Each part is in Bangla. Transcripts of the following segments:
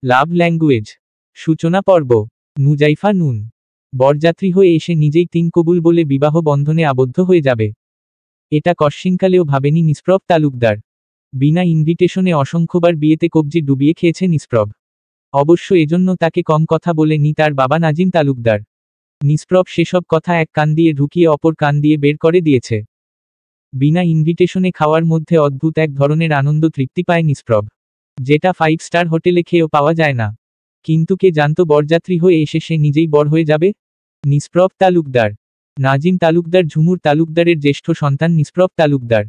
লাভ ল্যাঙ্গুয়েজ। সূচনা পর্ব। নুজাইফা নুন বরযাত্রী হয়ে এসে নিজেই তিন কবুল বলে বিবাহ বন্ধনে আবদ্ধ হয়ে যাবে, এটা কশ্চিনকালেও ভাবেনি নিষ্প্রভ তালুকদার। বিনা ইনভিটেশনে অসংখ্যবার বিয়েতে কবজি ডুবিয়ে খেয়েছে নিষ্প্রভ। অবশ্য এজন্য তাকে কম কথা বলেনি তার বাবা নাজিম তালুকদার। নিষ্প্রভ সেসব কথা এক কান দিয়ে ঢুকিয়ে অপর কান দিয়ে বের করে দিয়েছে। বিনা ইনভিটেশনে খাওয়ার মধ্যে অদ্ভুত এক ধরনের আনন্দ তৃপ্তি পায় নিষ্প্রভ, যেটা 5 স্টার হোটেলে খেয়েও পাওয়া যায় না। কিন্তু কে জানতো বরযাত্রী হয়ে এসে সে নিজেই বর হয়ে যাবে। নিষ্প্রভ তালুকদার। নাজিম তালুকদার ঝুমুর তালুকদারের জ্যেষ্ঠ সন্তান নিষ্প্রভ তালুকদার।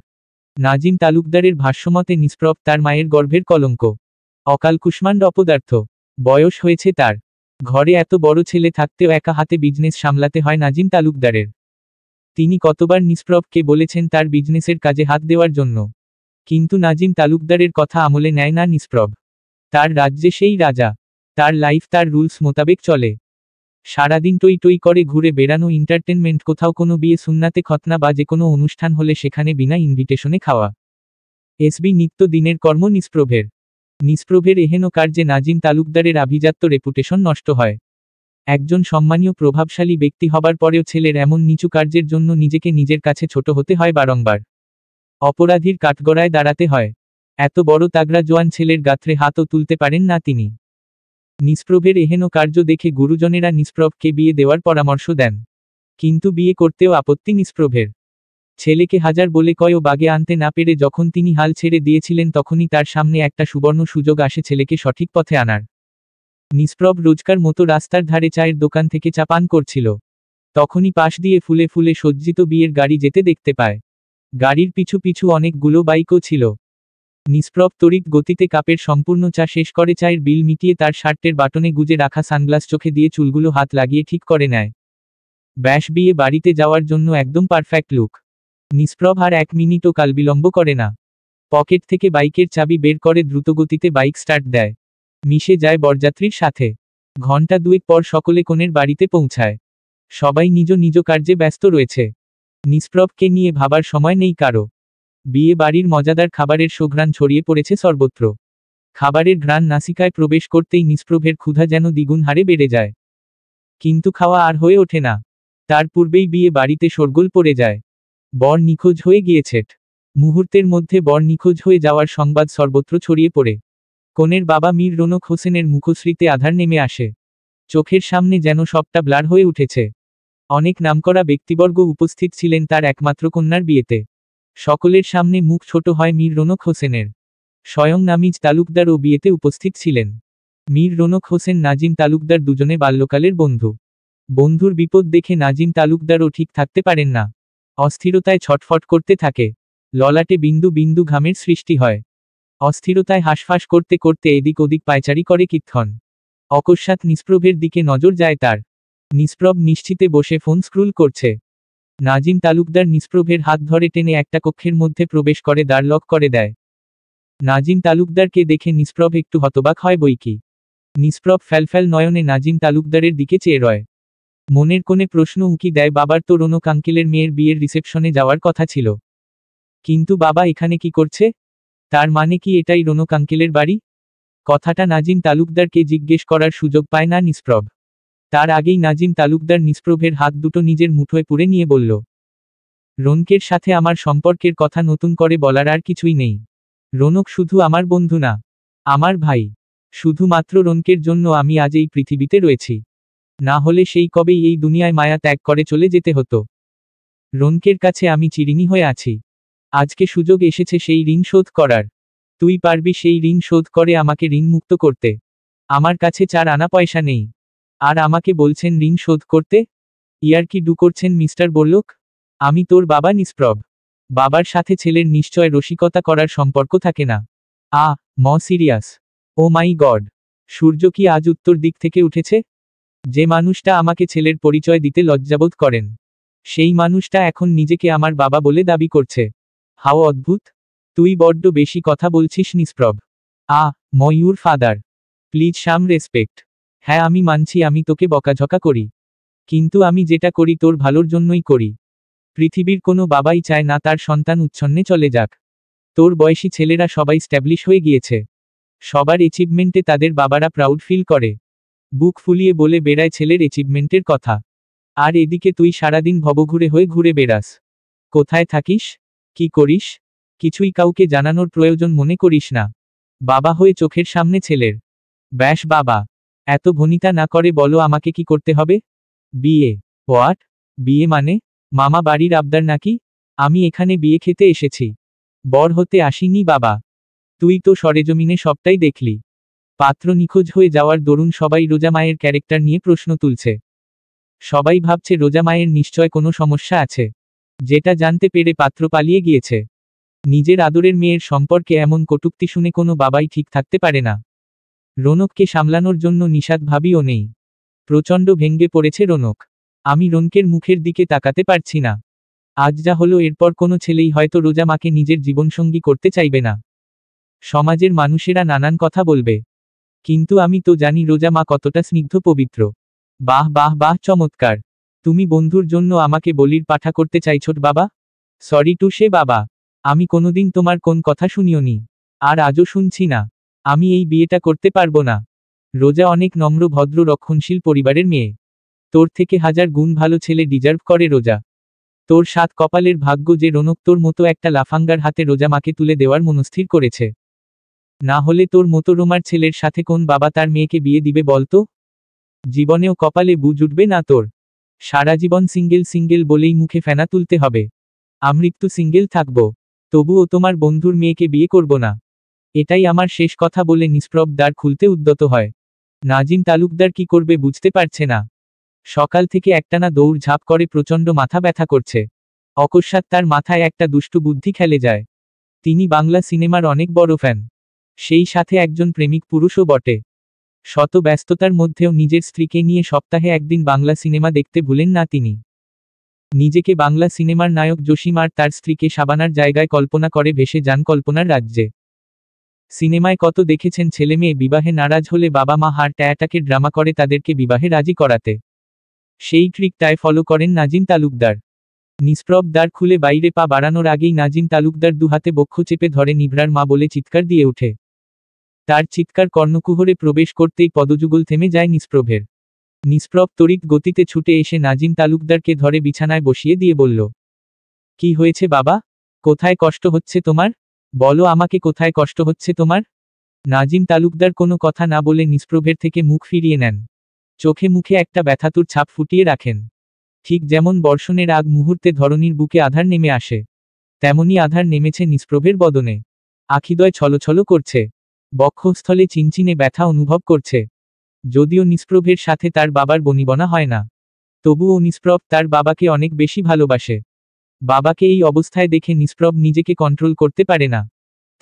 নাজিম তালুকদারের ভাষ্যমতে নিষ্প্রভ তার মায়ের গর্ভের কলঙ্ক, অকালকুষ্মাণ্ড অপদার্থ। বয়স হয়েছে তার, ঘরে এত বড় ছেলে থাকতেও একা হাতে বিজনেস সামলাতে হয় নাজিম তালুকদারের। তিনি কতবার নিষ্প্রভকে বলেছেন তার বিজনেসের কাজে হাত দেওয়ার জন্য, কিন্তু নাজিম তালুকদারের কথা আমলে নেয় না নিষ্প্রভ। তার রাজ্যে সেই রাজা, তার লাইফ তার রুলস মোতাবেক চলে। সারাদিন টই টই করে ঘুরে বেড়ানো, এন্টারটেনমেন্ট, কোথাও কোনো বিয়ে সুন্নাতে খতনা বা যে কোনো অনুষ্ঠান হলে সেখানে বিনা ইনভিটেশনে খাওয়া এসবি নিত্য দিনের কর্ম নিষ্প্রভের। নিষ্প্রভের এহেন কার্যে নাজিম তালুকদারের আভিজাত্য রেপুটেশন নষ্ট হয়। একজন সম্মানীয় প্রভাবশালী ব্যক্তি হবার পরেও ছেলের এমন নিচু কার্যের জন্য নিজেকে নিজের কাছে ছোট হতে হয় বারংবার। অপরাধীর কাঠগড়ায় দাঁড়াতে হয়। এত বড় তাগড়া জোয়ান ছেলের গাত্রে হাতও তুলতে পারেন না তিনি। নিষ্প্রভের এহেন কার্য দেখে গুরুজনেরা নিষ্প্রভকে বিয়ে দেওয়ার পরামর্শ দেন, কিন্তু বিয়ে করতেও আপত্তি নিষ্প্রভের। ছেলেকে হাজার বলে কয়ও বাগে আনতে না পেরে যখন তিনি হাল ছেড়ে দিয়েছিলেন তখনই তার সামনে একটা সুবর্ণ সুযোগ আসে ছেলেকে সঠিক পথে আনার। নিষ্প্রভ রোজকার মতো রাস্তার ধারে চায়ের দোকান থেকে চা পান করছিল। তখনই পাশ দিয়ে ফুলে ফুলে সজ্জিত বিয়ের গাড়ি যেতে দেখতে পায়। গাড়ির পিছু পিছু অনেকগুলো বাইকও ছিল। নিষ্প্রভ তড়িৎ গতিতে কাপের সম্পূর্ণ চা শেষ করে চায়ের বিল মিটিয়ে তার শার্টের বাটনে গুজে রাখা সানগ্লাস চোখে দিয়ে চুলগুলো হাত লাগিয়ে ঠিক করে নেয়। ব্যাস, বিয়ে বাড়িতে যাওয়ার জন্য একদম পারফেক্ট লুক। নিষ্প্রভ আর 1 মিনিটও কালবিলম্ব করে না। পকেট থেকে বাইকের চাবি বের করে দ্রুতগতিতে বাইক স্টার্ট দেয়। মিশে যায় বরযাত্রীর সাথে। ঘণ্টা 2 পর সকলে কনের বাড়িতে পৌঁছায়। সবাই নিজ নিজ কার্যে ব্যস্ত রয়েছে। নিষ্প্রভকে নিয়ে ভাবার সময় নেই কারো। বিয়ে বাড়ির মজাদার খাবারের সুঘ্রাণ ছড়িয়ে পড়েছে সর্বত্র। খাবারের ঘ্রাণ নাসিকায় প্রবেশ করতেই নিষ্প্রভের ক্ষুধা যেন দ্বিগুণ হারে বেড়ে যায়। কিন্তু খাওয়া আর হয়ে ওঠে না। তার পূর্বেই বিয়ে বাড়িতে শোরগোল পড়ে যায়। বর নিখোঁজ হয়ে গিয়েছে। মুহূর্তের মধ্যে বর নিখোঁজ হয়ে যাওয়ার সংবাদ সর্বত্র ছড়িয়ে পড়ে। কনের বাবা মীর রৌনক হোসেনের মুখশ্রীতে আধার নেমে আসে। চোখের সামনে যেন সবটা ব্লার হয়ে উঠেছে। অনেক নামকরা ব্যক্তিবর্গ উপস্থিত ছিলেন তার একমাত্র কন্যার বিয়েতে। সকলের সামনে মুখ ছোট হয় মীর রৌনক হোসেনের। স্বয়ং নামিজ তালুকদারও বিয়েতে উপস্থিত ছিলেন। মীর রৌনক হোসেন নাজিম তালুকদার দুজনে বাল্যকালের বন্ধু। বন্ধুর বিপদ দেখে নাজিম তালুকদারও ঠিক থাকতে পারেন না। অস্থিরতায় ছটফট করতে থাকে। ললাটে বিন্দু বিন্দু ঘামের সৃষ্টি হয়। অস্থিরতায় হাঁসফাঁস করতে করতে এদিক ওদিক পায়চারি করে কিক্ষণ। অকস্মাৎ নিষ্প্রভের দিকে নজর যায় তার। নিষ্প্রভ নিশ্চিতে বসে ফোন স্ক্রুল করছে। নাজিম তালুকদার নিষ্প্রভের হাত ধরে টেনে একটা কক্ষের মধ্যে প্রবেশ করে দ্বার লক করে দেয়। নাজিম তালুকদারকে দেখে নিষ্প্রভ একটু হতবাক হয় বইকি। নিষ্প্রভ ফ্যালফ্যাল নয়নে নাজিম তালুকদারের দিকে চেয়ে রয়। মনের কোণে প্রশ্ন উকি দেয়, বাবার তো রৌনক আঙ্কেলের মেয়ের বিয়ের রিসেপশনে যাওয়ার কথা ছিল, কিন্তু বাবা এখানে কি করছে? তার মানে কি এটাই রৌনক আঙ্কেলের বাড়ি? কথাটা নাজিম তালুকদারকে জিজ্ঞেস করার সুযোগ পায় না নিষ্প্রভ। তার আগেই নাজিম তালুকদার নিষ্প্রভের হাত দুটো নিজের মুঠোয় পুরে নিয়ে বলল, রৌনকের সাথে আমার সম্পর্কের কথা নতুন করে বলার আর কিছুই নেই। রৌনক শুধু আমার বন্ধু না, আমার ভাই। শুধুমাত্র রৌনকের জন্য আমি আজ এই পৃথিবীতে রয়েছি, না হলে সেই কবেই এই দুনিয়ায় মায়া ত্যাগ করে চলে যেতে হতো। রৌনকের কাছে আমি চিরঋণী হয়ে আছি। আজকে সুযোগ এসেছে সেই ঋণ শোধ করার। তুই পারবি সেই ঋণ শোধ করে আমাকে ঋণ মুক্ত করতে? আমার কাছে 4 আনা পয়সা নেই, আর আমাকে বলছেন ঋণ শোধ করতে? ইয়ার্কি ডু করছেন মিস্টার বড়লোক? আমি তোর বাবা নিষ্প্রভ। বাবার সাথে ছেলের নিশ্চয় রসিকতা করার সম্পর্ক থাকে না। সিরিয়াস? ও মাই গড, সূর্য কি আজ উত্তর দিক থেকে উঠেছে? যে মানুষটা আমাকে ছেলের পরিচয় দিতে লজ্জাবোধ করেন, সেই মানুষটা এখন নিজেকে আমার বাবা বলে দাবি করছে। হাও অদ্ভুত! তুই বড্ড বেশি কথা বলছিস নিষ্প্রভ। Your father. Please some respect. হ্যাঁ, আমি মানছি আমি তোকে বকাঝকা করি, কিন্তু আমি যেটা করি তোর ভালোর জন্যই করি। পৃথিবীর কোনো বাবাই চায় না তার সন্তান উচ্ছন্নে চলে যাক। তোর বয়সী ছেলেরা সবাই স্ট্যাবলিশ হয়ে গিয়েছে। সবার অ্যাচিভমেন্টে তাদের বাবারা প্রাউড ফিল করে, বুক ফুলিয়ে বলে বেড়ায় ছেলের অ্যাচিভমেন্টের কথা। আর এদিকে তুই সারাদিন ভবঘুরে হয়ে ঘুরে বেড়াস। কোথায় থাকিস, কি করিস, কিছুই কাউকে জানানোর প্রয়োজন মনে করিস না। বাবা হয়ে চোখের সামনে ছেলের। ব্যাস বাবা, এত ভনিতা না করে বলো আমাকে কি করতে হবে? বিয়ে। হোয়াট? বিয়ে মানে? মামা বাড়ির আবদার নাকি? আমি এখানে বিয়ে খেতে এসেছি, বর হতে আসিনি বাবা। তুই তো সরেজমিনে সবটাই দেখলি। পাত্র নিখোঁজ হয়ে যাওয়ার দরুন সবাই রোজা মায়ের ক্যারেক্টার নিয়ে প্রশ্ন তুলছে। সবাই ভাবছে রোজা মায়ের নিশ্চয় কোনো সমস্যা আছে, যেটা জানতে পেরে পাত্র পালিয়ে গিয়েছে। নিজের আদরের মেয়ের সম্পর্কে এমন কটূক্তি শুনে কোনো বাবাই ঠিক থাকতে পারে না। রৌনককে সামলানোর জন্য নিষাদ ভাবিও নেই। প্রচণ্ড ভেঙ্গে পড়েছে রৌনক। আমি রৌনকের মুখের দিকে তাকাতে পারছি না। আজ যা হলো এরপর কোনো ছেলেই হয়তো রোজা মাকে নিজের জীবনসঙ্গী করতে চাইবে না। সমাজের মানুষেরা নানান কথা বলবে, কিন্তু আমি তো জানি রোজা মা কতটা স্নিগ্ধ পবিত্র। বাহ বাহ বাহ, চমৎকার। তুমি বন্ধুর জন্য আমাকে বলির পাঠা করতে চাইছোট বাবা? সরি টু সে বাবা, আমি কোনোদিন তোমার কোন কথা শুনিওনি, আর আজও শুনছি না। আমি এই বিয়েটা করতে পারবো না। রোজা অনেক নম্র ভদ্র রক্ষণশীল পরিবারের মেয়ে। তোর থেকে হাজার গুণ ভালো ছেলে ডিজার্ভ করে রোজা। তোর সাত কপালের ভাগ্য যে রৌনক তোর মতো একটা লাফাঙ্গার হাতে রোজা মাকে তুলে দেওয়ার মনস্থির করেছে। না হলে তোর মতো রোমার ছেলের সাথে কোন বাবা তার মেয়েকে বিয়ে দিবে বলতো? জীবনেও কপালে বুঝ উঠবে না তোর। সারা জীবন সিঙ্গেল সিঙ্গেল বলেই মুখে ফেনা তুলতে হবে। আমৃত্যু সিঙ্গেল থাকব, তবুও তোমার বন্ধুর মেয়েকে বিয়ে করব না। এটাই আমার শেষ কথা বলে নিষ্প্রভ দ্বার খুলতে উদ্যত হয়। নাজিম তালুকদার কি করবে বুঝতে পারছে না। সকাল থেকে একটানা দৌড় ঝাঁপ করে, প্রচণ্ড মাথা ব্যথা করছে। অকস্মাৎ তার মাথায় একটা দুষ্টু বুদ্ধি খেলে যায়। তিনি বাংলা সিনেমার অনেক বড় ফ্যান, সেই সাথে একজন প্রেমিক পুরুষও বটে। শত ব্যস্ততার মধ্যেও নিজের স্ত্রীকে নিয়ে সপ্তাহে একদিন বাংলা সিনেমা দেখতে ভুলেন না তিনি। নিজেকে বাংলা সিনেমার নায়ক জসিম আর তার স্ত্রীকে শাবানার জায়গায় কল্পনা করে ভেসে যান কল্পনার রাজ্যে। সিনেমায় কত দেখেছেন ছেলেমেয়ে বিবাহে নারাজ হলে বাবা মা হার্ট অ্যাটাকের ড্রামা করে তাদেরকে বিবাহে রাজি করাতে। সেই ট্রিকটায় ফলো করেন নাজিম তালুকদার। নিষ্প্রভ দ্বার খুলে বাইরে পা বাড়ানোর আগেই নাজিম তালুকদার দুহাতে বক্ষ চেপে ধরে নিভ্রার মা বলে চিৎকার দিয়ে ওঠে। তার চিৎকার কর্ণকুহরে প্রবেশ করতেই পদযুগল থেমে যায় নিষ্প্রভের। নিষ্প্রভ তড়িৎ গতিতে ছুটে এসে নাজিম তালুকদারকে ধরে বিছানায় বসিয়ে দিয়ে বলল, কি হয়েছে বাবা? কোথায় কষ্ট হচ্ছে তোমার? বলো আমাকে, কোথায় কষ্ট হচ্ছে তোমার? নাজিম তালুকদার কোনো কথা না বলে নিষ্প্রভের থেকে মুখ ফিরিয়ে নেন। চোখে মুখে একটা ব্যথাতুর ছাপ ফুটিয়ে রাখেন। ঠিক যেমন বর্ষণের আগ মুহূর্তে ধরণীর বুকে আধার নেমে আসে, তেমনি আধার নেমেছে নিষ্প্রভের বদনে। আখিদ্বয় ছলছল করছে, বক্ষস্থলে চিনচিনে ব্যথা অনুভব করছে। যদিও নিষ্প্রভের সাথে তার বাবার বনিবনা হয় না, তবুও নিষ্প্রভ তার বাবাকে অনেক বেশি ভালোবাসে। বাবাকে এই অবস্থায় দেখে নিষ্প্রভ নিজেকে কন্ট্রোল করতে পারে না।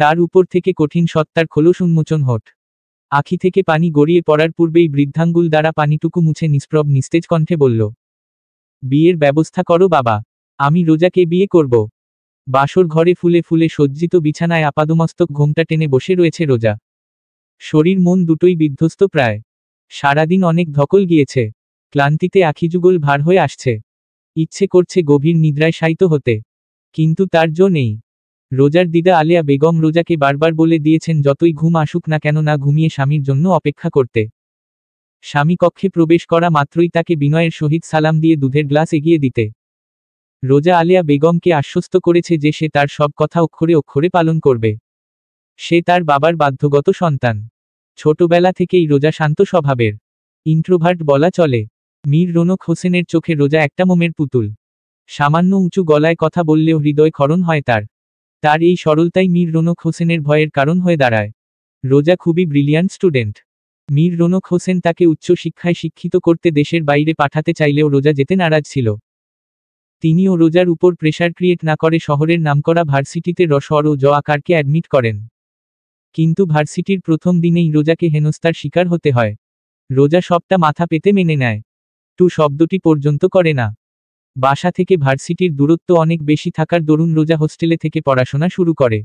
তার উপর থেকে কঠিন সত্তার খোলস উন্মোচন হট। আখি থেকে পানি গড়িয়ে পড়ার পূর্বেই বৃদ্ধাঙ্গুল দ্বারা পানিটুকু মুছে নিষ্প্রভ নিস্তেজ কণ্ঠে বলল, বিয়ের ব্যবস্থা করো বাবা, আমি রোজাকে বিয়ে করব। বাসর ঘরে ফুলে ফুলে সজ্জিত বিছানায় আপাদমস্তক ঘোমটা টেনে বসে রয়েছে রোজা। শরীর মন দুটোই বিধ্বস্ত প্রায়। সারাদিন অনেক ধকল গিয়েছে, ক্লান্তিতে আখিযুগল ভার হয়ে আসছে। ইচ্ছে করছে গভীর নিদ্রায় শায়িত হতে, কিন্তু তার জো নেই। রোজার দিদা আলেয়া বেগম রোজাকে বারবার বলে দিয়েছেন যতই ঘুম আসুক না কেন না ঘুমিয়ে স্বামীর জন্য অপেক্ষা করতে। স্বামী কক্ষে প্রবেশ করা মাত্রই তাকে বিনয়ের সহিত সালাম দিয়ে দুধের গ্লাস এগিয়ে দিতে। রোজা আলেয়া বেগমকে আশ্বস্ত করেছে যে সে তার সব কথা অক্ষরে অক্ষরে পালন করবে। সে তার বাবার বাধ্যগত সন্তান। ছোটবেলা থেকেই রোজা শান্ত স্বভাবের, ইন্ট্রোভার্ট বলা চলে। মীর রৌনক হোসেনের চোখে রোজা একটা মোমের পুতুল। সামান্য উঁচু গলায় কথা বললেও হৃদয় ক্ষরণ হয় তার। তার এই সরলতাই মীর রৌনক হোসেনের ভয়ের কারণ হয়ে দাঁড়ায়। রোজা খুবই ব্রিলিয়ান্ট স্টুডেন্ট। মীর রৌনক হোসেন তাকে উচ্চ শিক্ষায় শিক্ষিত করতে দেশের বাইরে পাঠাতে চাইলেও রোজা যেতে নারাজ ছিল। তিনিও রোজার উপর প্রেশার ক্রিয়েট না করে শহরের নামকরা ভার্সিটিতে রসর ও জ আকারকে অ্যাডমিট করেন। কিন্তু ভার্সিটির প্রথম দিনেই রোজাকে হেনস্থার শিকার হতে হয়। রোজা সবটা মাথা পেতে মেনে নেয়, টু শব্দটি পর্যন্ত করে না। বাসা থেকে ভার্সিটির দূরত্ব অনেক বেশি থাকার দরুন রোজা হোস্টেলে থেকে পড়াশোনা শুরু করে।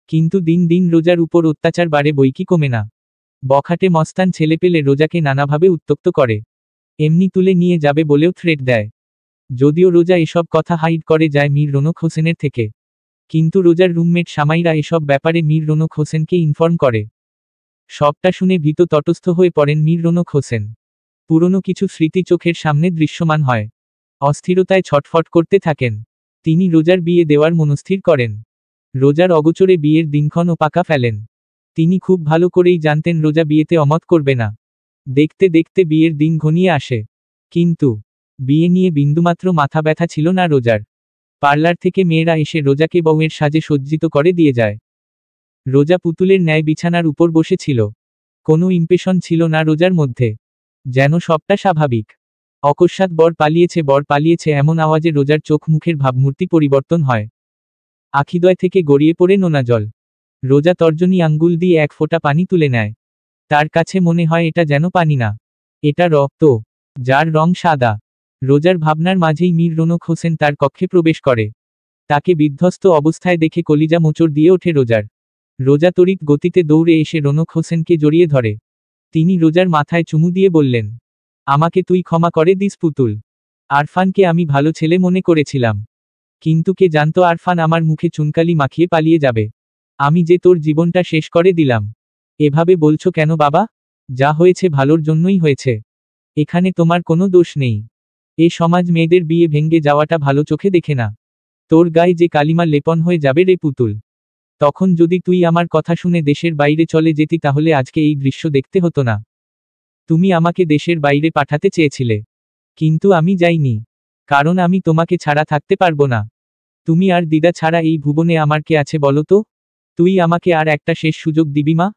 কিন্তু দিন দিন রোজার উপর অত্যাচার বাড়ে বইকি কমে না। বখাটে মস্তান ছেলে পেলে রোজাকে নানাভাবে উত্ত্যক্ত করে, এমনি তুলে নিয়ে যাবে বলেও থ্রেট দেয়। যদিও রোজা এসব কথা হাইড করে যায় মীর রৌনক হোসেনের থেকে, কিন্তু রোজার রুমমেট সামাইরা এসব ব্যাপারে মীর রৌনক হোসেনকে ইনফর্ম করে। সবটা শুনে ভীত তটস্থ হয়ে পড়েন মীর রৌনক হোসেন। পুরনো কিছু স্মৃতি চোখের সামনে দৃশ্যমান হয়। অস্থিরতায় ছটফট করতে থাকেন। তিনি রোজার বিয়ে দেওয়ার মনস্থির করেন। রোজার অগোচরে বিয়ের দিনক্ষণ ও পাকা ফেলেন। তিনি খুব ভালো করেই জানতেন রোজা বিয়েতে অমত করবে না। দেখতে দেখতে বিয়ের দিন ঘনিয়ে আসে। কিন্তু বিয়ে নিয়ে বিন্দুমাত্র মাথা ব্যথা ছিল না রোজার। পার্লার থেকে মেয়েরা এসে রোজাকে বউয়ের সাজে সজ্জিত করে দিয়ে যায়। রোজা পুতুলের ন্যায় বিছানার উপর বসেছিল। কোনো ইমপ্রেশন ছিল না রোজার মধ্যে। যেন সবটা স্বাভাবিক। অকস্মাৎ বর পালিয়েছে এমন আওয়াজে রোজার চোখ মুখের ভাবমূর্তি পরিবর্তন হয়। আখিদ্বয় থেকে গড়িয়ে পড়ে নোনা জল। রোজা তর্জনী আঙ্গুল দিয়ে এক ফোঁটা পানি তুলে নেয়। তার কাছে মনে হয় এটা যেন পানি না, এটা রক্ত, যার রং সাদা। রোজার ভাবনার মাঝেই মীর রৌনক হোসেন তার কক্ষে প্রবেশ করে। তাকে বিধ্বস্ত অবস্থায় দেখে কলিজা মোচড় দিয়ে ওঠে রোজার। রোজা তড়িৎ গতিতে দৌড়ে এসে রৌনক হোসেনকে জড়িয়ে ধরে। তিনি রোজার মাথায় চুমু দিয়ে বললেন, আমাকে তুই ক্ষমা করে দিস পুতুল। আরফানকে আমি ভালো ছেলে মনে করেছিলাম, কিন্তু কে জানতো আরফান আমার মুখে চুনকালি মাখিয়ে পালিয়ে যাবে। আমি যে তোর জীবনটা শেষ করে দিলাম। এভাবে বলছো কেন বাবা? যা হয়েছে ভালোর জন্যই হয়েছে। এখানে তোমার কোনো দোষ নেই। এ সমাজ মেয়েদের বিয়ে ভেঙে যাওয়াটা ভালো চোখে দেখে না। তোর গায়ে যে কালিমা লেপন হয়ে যাবে রে পুতুল। তখন যদি তুই আমার কথা শুনে দেশের বাইরে চলে যেতি তাহলে আজকে এই দৃশ্য দেখতে হতো না। তুমি আমাকে দেশের বাইরে পাঠাতে চেয়েছিলে, কিন্তু আমি যাইনি। কারণ আমি তোমাকে ছাড়া থাকতে পারবো না। তুমি আর দিদা ছাড়া এই ভুবনে আমার কে আছে বলো তো? তুই আমাকে আর একটা শেষ সুযোগ দিবি মা?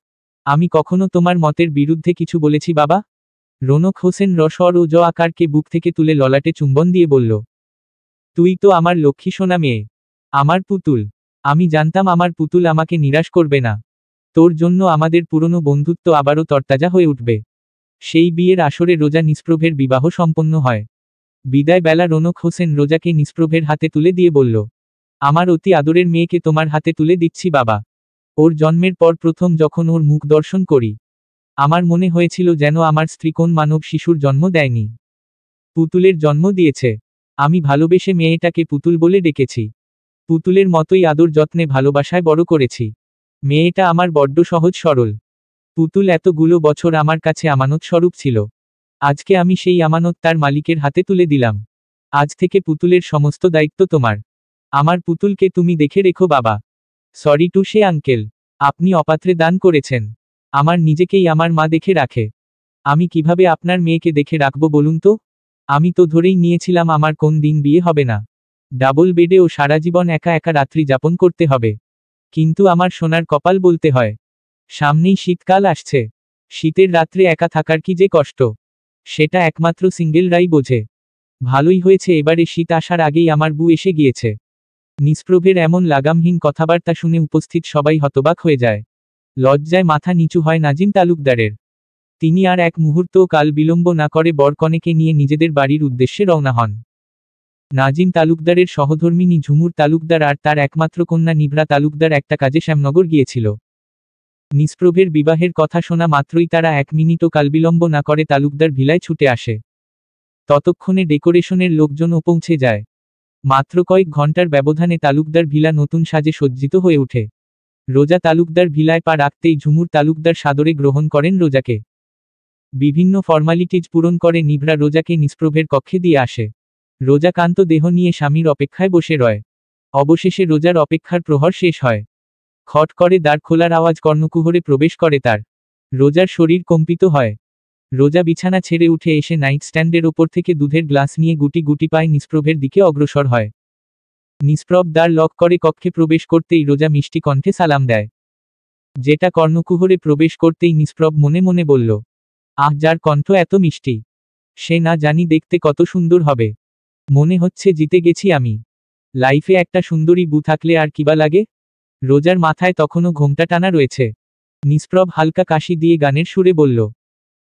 আমি কখনো তোমার মতের বিরুদ্ধে কিছু বলেছি বাবা? রৌনক হোসেন রসর ও জ আকারকে বুক থেকে তুলে ললাটে চুম্বন দিয়ে বলল, তুই তো আমার লক্ষ্মী সোনা মেয়ে, আমার পুতুল। আমি জানতাম আমার পুতুল আমাকে নিরাশ করবে না। তোর জন্য আমাদের পুরনো বন্ধুত্ব আবারও তরতাজা হয়ে উঠবে। সেই বিয়ের আসরে রোজা নিষ্প্রভের বিবাহ সম্পন্ন হয়। বিদায় বেলা রৌনক হোসেন রোজাকে নিষ্প্রভের হাতে তুলে দিয়ে বলল, আমার অতি আদরের মেয়েকে তোমার হাতে তুলে দিচ্ছি বাবা। ওর জন্মের পর প্রথম যখন ওর মুখ দর্শন করি, আমার মনে হয়েছিল যেন আমার স্ত্রী কোন মানব শিশুর জন্ম দেয়নি, পুতুলের জন্ম দিয়েছে। আমি ভালোবেসে মেয়েটাকে পুতুল বলে ডেকেছি। পুতুলের মতোই আদর যত্নে ভালোবাসায় বড় করেছি। মেয়েটা আমার বড্ড সহজ সরল। পুতুল এতগুলো বছর আমার কাছে আমানত স্বরূপ ছিল। আজকে আমি সেই আমানত তার মালিকের হাতে তুলে দিলাম। আজ থেকে পুতুলের সমস্ত দায়িত্ব তোমার। আমার পুতুলকে তুমি দেখে রেখো বাবা। সরি টু সে আঙ্কেল, আপনি অপাত্রে দান করেছেন। আমার নিজেকেই আমার মা দেখে রাখে। আমি কিভাবে আপনার মেয়েকে দেখে রাখবো বলুন তো? আমি তো ধরেই নিয়েছিলাম আমার কোন দিন বিয়ে হবে না। ডাবল বেডে ও সারা জীবন একা একা রাত্রি যাপন করতে হবে। কিন্তু আমার সোনার কপাল বলতে হয়, সামনেই শীতকাল আসছে। শীতের রাত্রে একা থাকার কি যে কষ্ট, সেটা একমাত্র সিঙ্গেলরাই বোঝে। ভালোই হয়েছে এবারে শীত আসার আগেই আমার বউ এসে গিয়েছে। নিষ্প্রভের এমন লাগামহীন কথাবার্তা শুনে উপস্থিত সবাই হতবাক হয়ে যায়। লজ্জায় মাথা নিচু হয় নাজিম তালুকদারের। তিনি আর এক মুহূর্তও কাল বিলম্ব না করে বরকনেকে নিয়ে নিজেদের বাড়ির উদ্দেশ্যে রওনা হন। নাজিম তালুকদারের সহধর্মিনী ঝুমুর তালুকদার আর তার একমাত্র কন্যা নিভরা তালুকদার একটা কাজে শ্যামনগর গিয়েছিল। নিষ্প্রভের বিবাহের কথা শোনা মাত্রই তারা এক মিনিটও কালবিলম্ব না করে তালুকদার ভিলায় ছুটে আসে। ততক্ষণে ডেকোরেশনের লোকজনও পৌঁছে যায়। মাত্র কয়েক ঘন্টার ব্যবধানে তালুকদার ভিলা নতুন সাজে সজ্জিত হয়ে ওঠে। রোজা তালুকদার ভিলায় পা রাখতেই ঝুমুর তালুকদার সাদরে গ্রহণ করেন রোজাকে। বিভিন্ন ফর্মালিটিজ পূরণ করে নিভরা রোজাকে নিষ্প্রভের কক্ষে দিয়ে আসে। রোজা কান্ত দেহ নিয়ে স্বামীর অপেক্ষায় বসে রয়। অবশেষে রোজার অপেক্ষার প্রহর শেষ হয়। খট করে দ্বার খোলার আওয়াজ কর্ণকুহরে প্রবেশ করে তার। রোজার শরীর কম্পিত হয়। রোজা বিছানা ছেড়ে উঠে এসে নাইট স্ট্যান্ডের ওপর থেকে দুধের গ্লাস নিয়ে গুটি গুটি পায়ে নিষ্প্রভের দিকে অগ্রসর হয়। নিষ্প্রভ দ্বার লক করে কক্ষে প্রবেশ করতেই রোজা মিষ্টি কণ্ঠে সালাম দেয়। যেটা কর্ণকুহরে প্রবেশ করতেই নিষ্প্রভ মনে মনে বলল, আহ, যার কণ্ঠ এত মিষ্টি, সে না জানি দেখতে কত সুন্দর হবে। মনে হচ্ছে জিতে গেছি আমি। লাইফে একটা সুন্দরী বউ থাকলে আর কিবা লাগে। রোজার মাথায় তখনও ঘোমটা টানা রয়েছে। নিষ্প্রভ হালকা কাশি দিয়ে গানের সুরে বলল,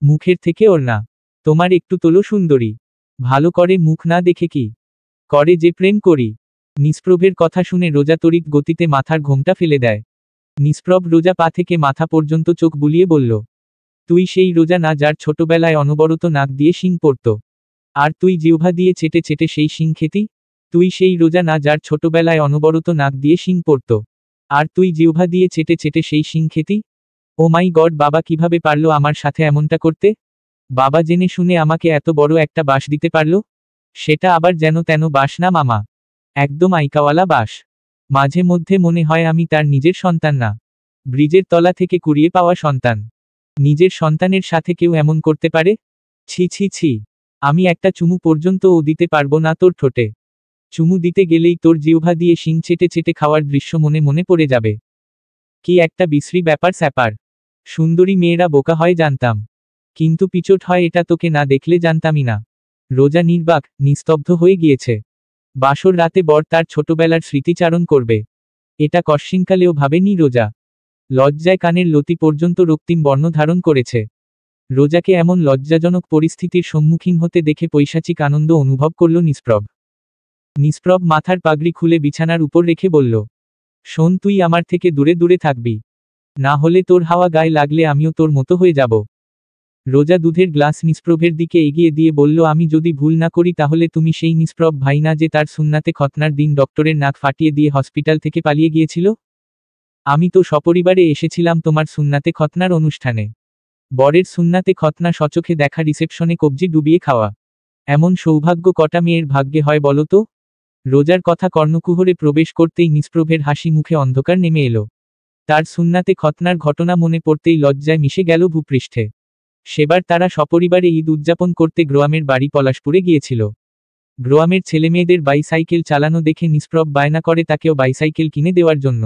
মুখের থেকে ওর না, তোমার একটু তোলো সুন্দরী। ভালো করে মুখ না দেখে কি করে যে প্রেম করি। নিষ্প্রভের কথা শুনে রোজা তড়িৎ গতিতে মাথার ঘোমটা ফেলে দেয়। নিষ্প্রভ রোজা পা থেকে মাথা পর্যন্ত চোখ বুলিয়ে বলল, তুই সেই রোজা না যার ছোটবেলায় অনবরত নাক দিয়ে শিং পড়ত, আর তুই জিহ্বা দিয়ে চেটে চেটে সেই শিং খেতি? তুই সেই রোজা না যার ছোটবেলায় অনবরত নাক দিয়ে শিং পড়ত, আর তুই জিহ্বা দিয়ে চেটে চেটে সেই শিং খেতি? ও মাই গড, বাবা কিভাবে পারলো আমার সাথে এমনটা করতে? বাবা জেনে শুনে আমাকে এত বড় একটা বাঁশ দিতে পারলো? সেটা আবার যেন তেন বাঁশ না মামা, একদম আইকাওয়ালা বাঁশ। মাঝে মধ্যে মনে হয় আমি তার নিজের সন্তান না, ব্রিজের তলা থেকে কুড়িয়ে পাওয়া সন্তান। নিজের সন্তানের সাথে কেউ এমন করতে পারে? ছি ছি ছি। আমি একটা চুমু পর্যন্ত ও দিতে পারবো না তোর ঠোঁটে। চুমু দিতে গেলেই তোর জিহ্বা দিয়ে শিং চেটে চেটে খাওয়ার দৃশ্য মনে মনে পড়ে যাবে। কি একটা বিশ্রী ব্যাপার স্যাপার। সুন্দরী মেয়েরা বোকা হয় জানতাম, কিন্তু পিচোট হয় এটা তোকে না দেখলে জানতামই না। রোজা নির্বাক, নিস্তব্ধ হয়ে গিয়েছে। বাসর রাতে বর তার ছোটবেলার স্মৃতিচারণ করবে, এটা কশ্চিনকালেও ভাবেনি রোজা। লজ্জায় কানের লতি পর্যন্ত রক্তিম বর্ণ ধারণ করেছে। রোজাকে এমন লজ্জাজনক পরিস্থিতির সম্মুখীন হতে দেখে পৈশাচিক আনন্দ অনুভব করল নিষ্প্রভ। নিষ্প্রভ মাথার পাগড়ি খুলে বিছানার উপর রেখে বলল, শোন, তুই আমার থেকে দূরে দূরে থাকবি, না হলে তোর হাওয়া গায়ে লাগলে আমিও তোর মতো হয়ে যাব। রোজা দুধের গ্লাস নিষ্প্রভের দিকে এগিয়ে দিয়ে বলল, আমি যদি ভুল না করি তাহলে তুমি সেই নিষ্প্রভ ভাই না যে তার সুন্নাতে খতনার দিন ডক্টরের নাক ফাটিয়ে দিয়ে হসপিটাল থেকে পালিয়ে গিয়েছিল? আমি তো সপরিবারে এসেছিলাম তোমার সুন্নাতে খতনার অনুষ্ঠানে। বরের সুন্নাতে খতনা সচোখে দেখা, রিসেপশনে কবজি ডুবিয়ে খাওয়া, এমন সৌভাগ্য কটা মেয়ের ভাগ্যে হয় বলো তো? রোজার কথা কর্ণকুহরে প্রবেশ করতেই নিষ্প্রভের হাসি মুখে অন্ধকার নেমে এলো। তার সুন্নাতে খতনার ঘটনা মনে পড়তেই লজ্জায় মিশে গেল ভূপৃষ্ঠে। সেবার তারা সপরিবারে ঈদ উদযাপন করতে গ্রামের বাড়ি পলাশপুরে গিয়েছিল। গ্রামের ছেলেমেয়েদের বাইসাইকেল চালানো দেখে নিষ্প্রভ বায়না করে তাকেও বাইসাইকেল কিনে দেওয়ার জন্য।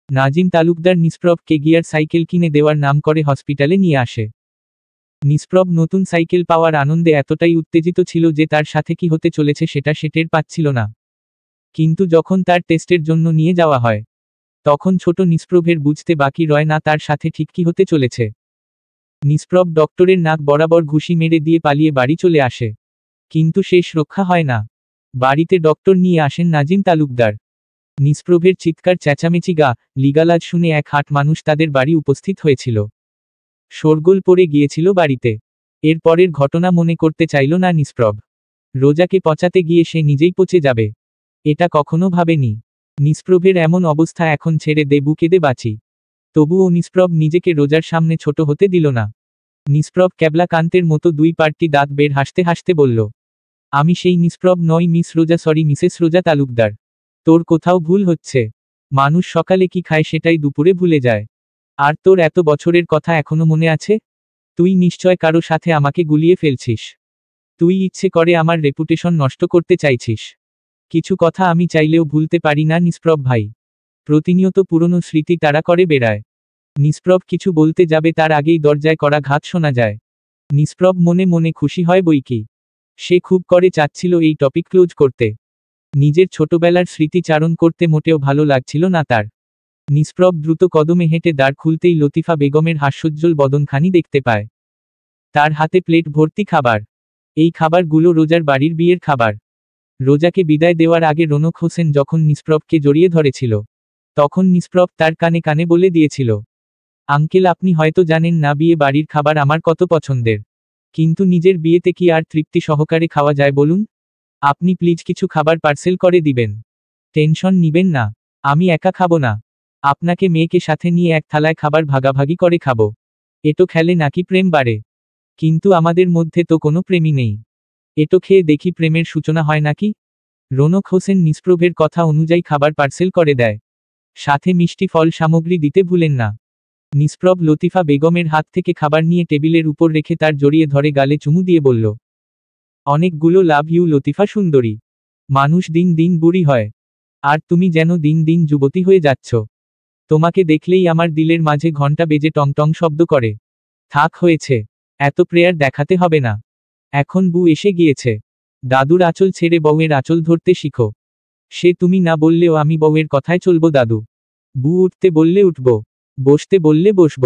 নাজিম তালুকদার নিষ্প্রভকে গিয়ার সাইকেল কিনে দেওয়ার নাম করে হসপিটালে নিয়ে আসে। নিষ্প্রভ নতুন সাইকেল পাওয়ার আনন্দে এতটাই উত্তেজিত ছিল যে তার সাথে কি হতে চলেছে সেটা সে টের পাচ্ছিল না। কিন্তু যখন তার টেস্টের জন্য নিয়ে যাওয়া হয়, তখন ছোট নিষ্প্রভের বুঝতে বাকি রয় না তার সাথে ঠিক কি হতে চলেছে। নিষ্প্রভ ডক্টরের নাক বরাবর ঘুষি মেরে দিয়ে পালিয়ে বাড়ি চলে আসে, কিন্তু শেষ রক্ষা হয় না। বাড়িতে ডক্টর নিয়ে আসেন নাজিম তালুকদার। নিষ্প্রভের চিৎকার চেঁচামেচি লিগালাজ শুনে এক হাট মানুষ তাদের বাড়ি উপস্থিত হয়েছিল। শোরগোল পড়ে গিয়েছিল বাড়িতে। এর পরের ঘটনা মনে করতে চাইল না নিষ্প্রভ। রোজাকে পচাতে গিয়ে সে নিজেই পচে যাবে, এটা কখনো ভাবেনি। নিষ্প্রভের এমন অবস্থা, এখন ছেড়ে দে, বুকে দে বাঁচি। তবুও নিষ্প্রভ নিজেকে রোজার সামনে ছোট হতে দিল না। নিষ্প্রভ ক্যাবলা কান্তের মতো দুই পার্টি দাঁত বের হাসতে হাসতে বলল, আমি সেই নিষ্প্রভ নই মিস রোজা, সরি মিসেস রোজা তালুকদার। তোর কোথাও ভুল হচ্ছে। মানুষ সকালে কি খায় সেটাই দুপুরে ভুলে যায়। আর তোর এত বছরের কথা এখনো মনে আছে? তুই নিশ্চয় কারো সাথে আমাকে গুলিয়ে ফেলছিস। তুই ইচ্ছে করে আমার রেপুটেশন নষ্ট করতে চাইছিস। কিছু কথা আমি চাইলেও ভুলতে পারি না নিষ্প্রভ ভাই। প্রতিনিয়ত পুরনো স্মৃতি তাড়া করে বেড়ায়। নিষ্প্রভ কিছু বলতে যাবে তার আগেই দরজায় করা ঘাত শোনা যায়। নিষ্প্রভ মনে মনে খুশি হয় বইকি। সে খুব করে চাচ্ছিল এই টপিক ক্লোজ করতে। নিজের ছোটবেলার স্মৃতি চারণ করতে মোটেও ভালো লাগছিল না তার। নিষ্প্রভ দ্রুত কদমে হেঁটে দ্বার খুলতেই লতিফা বেগমের হাস্যোজ্জ্বল বদনখানি দেখতে পায়। তার হাতে প্লেট ভর্তি খাবার। এই খাবারগুলো রোজার বাড়ির বিয়ের খাবার। রোজাকে বিদায় দেওয়ার আগে রনক হোসেন যখন নিষ্প্রভকে জড়িয়ে ধরেছিল, তখন নিষ্প্রভ তার কানে কানে বলে দিয়েছিল, আঙ্কেল, আপনি হয়তো জানেন না বিয়ে বাড়ির খাবার আমার কত পছন্দের, কিন্তু নিজের বিয়েতে কি আর তৃপ্তি সহকারে খাওয়া যায় বলুন? আপনি প্লিজ কিছু খাবার পার্সেল করে দিবেন। টেনশন নিবেন না, আমি একা খাবো না। আপনাকে মেয়েকে সাথে নিয়ে এক থালায় খাবার ভাগাভাগি করে খাবো। এটো খেলে নাকি প্রেম বাড়ে? কিন্তু আমাদের মধ্যে তো কোনো প্রেমই নেই। এটো খেয়ে দেখি প্রেমের সূচনা হয় নাকি। রনক হোসেন নিষ্প্রভের কথা অনুযায়ী খাবার পার্সেল করে দেয়। সাথে মিষ্টি ফল সামগ্রী দিতে ভুলেন না। নিষ্প্রভ লতিফা বেগমের হাত থেকে খাবার নিয়ে টেবিলের উপর রেখে তার জড়িয়ে ধরে গালে চুমু দিয়ে বলল, অনেকগুলো লাভ ইউ লতিফা সুন্দরী। মানুষ দিন দিন বুড়ি হয়, আর তুমি যেন দিন দিন যুবতী হয়ে যাচ্ছ। তোমাকে দেখলেই আমার দিলের মাঝে ঘন্টা বেজে টং টং শব্দ করে। থাক, হয়েছে, এত প্রেয়ার দেখাতে হবে না। এখন বউ এসে গিয়েছে। দাদুর আঁচল ছেড়ে বউয়ের আঁচল ধরতে শিখো। সে তুমি না বললেও আমি বউয়ের কথায় চলবো দাদু। বউ উঠতে বললে উঠব, বসতে বললে বসব,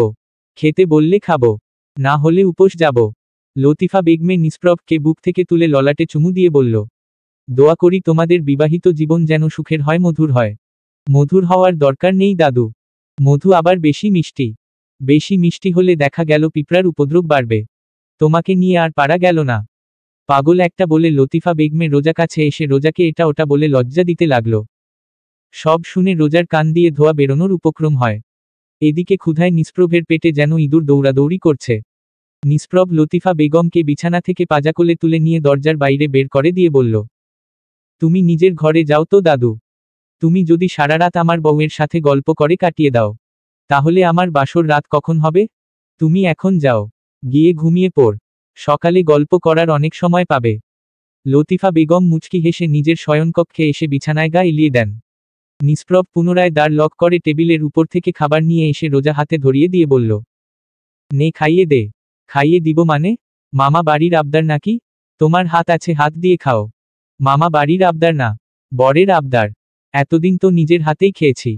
খেতে বললে খাবো, না হলে উপোস যাব। লতিফা বেগমে নিষ্প্রভকে বুক থেকে তুলে ললাটে চুমু দিয়ে বলল, দোয়া করি তোমাদের বিবাহিত জীবন যেন সুখের হয়, মধুর হয়। মধুর হওয়ার দরকার নেই দাদু, মধু আবার বেশি মিষ্টি। বেশি মিষ্টি হলে দেখা গেল পিঁপড়ার উপদ্রব বাড়বে। তোমাকে নিয়ে আর পারা গেল না। পাগল একটা বলে লতিফা বেগমে রোজা কাছে এসে রোজাকে এটা ওটা বলে লজ্জা দিতে লাগলো। সব শুনে রোজার কান দিয়ে ধোয়া বেরোনোর উপক্রম হয়। এদিকে ক্ষুধায় নিষ্প্রভের পেটে যেন ইঁদুর দৌড়াদৌড়ি করছে। নিষ্প্রভ লতিফা বেগমকে বিছানা থেকে পাজাকোলে তুলে নিয়ে দরজার বাইরে বের করে দিয়ে বলল, তুমি নিজের ঘরে যাও তো দাদু। তুমি যদি সারা রাত আমার বউয়ের সাথে গল্প করে কাটিয়ে দাও, তাহলে আমার বাসর রাত কখন হবে? তুমি এখন যাও, গিয়ে ঘুমিয়ে পড়, সকালে গল্প করার অনেক সময় পাবে। লতিফা বেগম মুচকি হেসে নিজের শয়নকক্ষে এসে বিছানায় গা এলিয়ে দেন। নিষ্প্রভ পুনরায় দ্বার লক করে টেবিলের উপর থেকে খাবার নিয়ে এসে রোজা হাতে ধরিয়ে দিয়ে বলল, নে খাইয়ে দে। খাইয়ে দিব মানে? মামা বাড়ির আবদার নাকি? তোমার হাত আছে, হাত দিয়ে খাও। মামা বাড়ির আবদার না, বরের আবদার। এতদিন তো নিজের হাতেই খেয়েছি।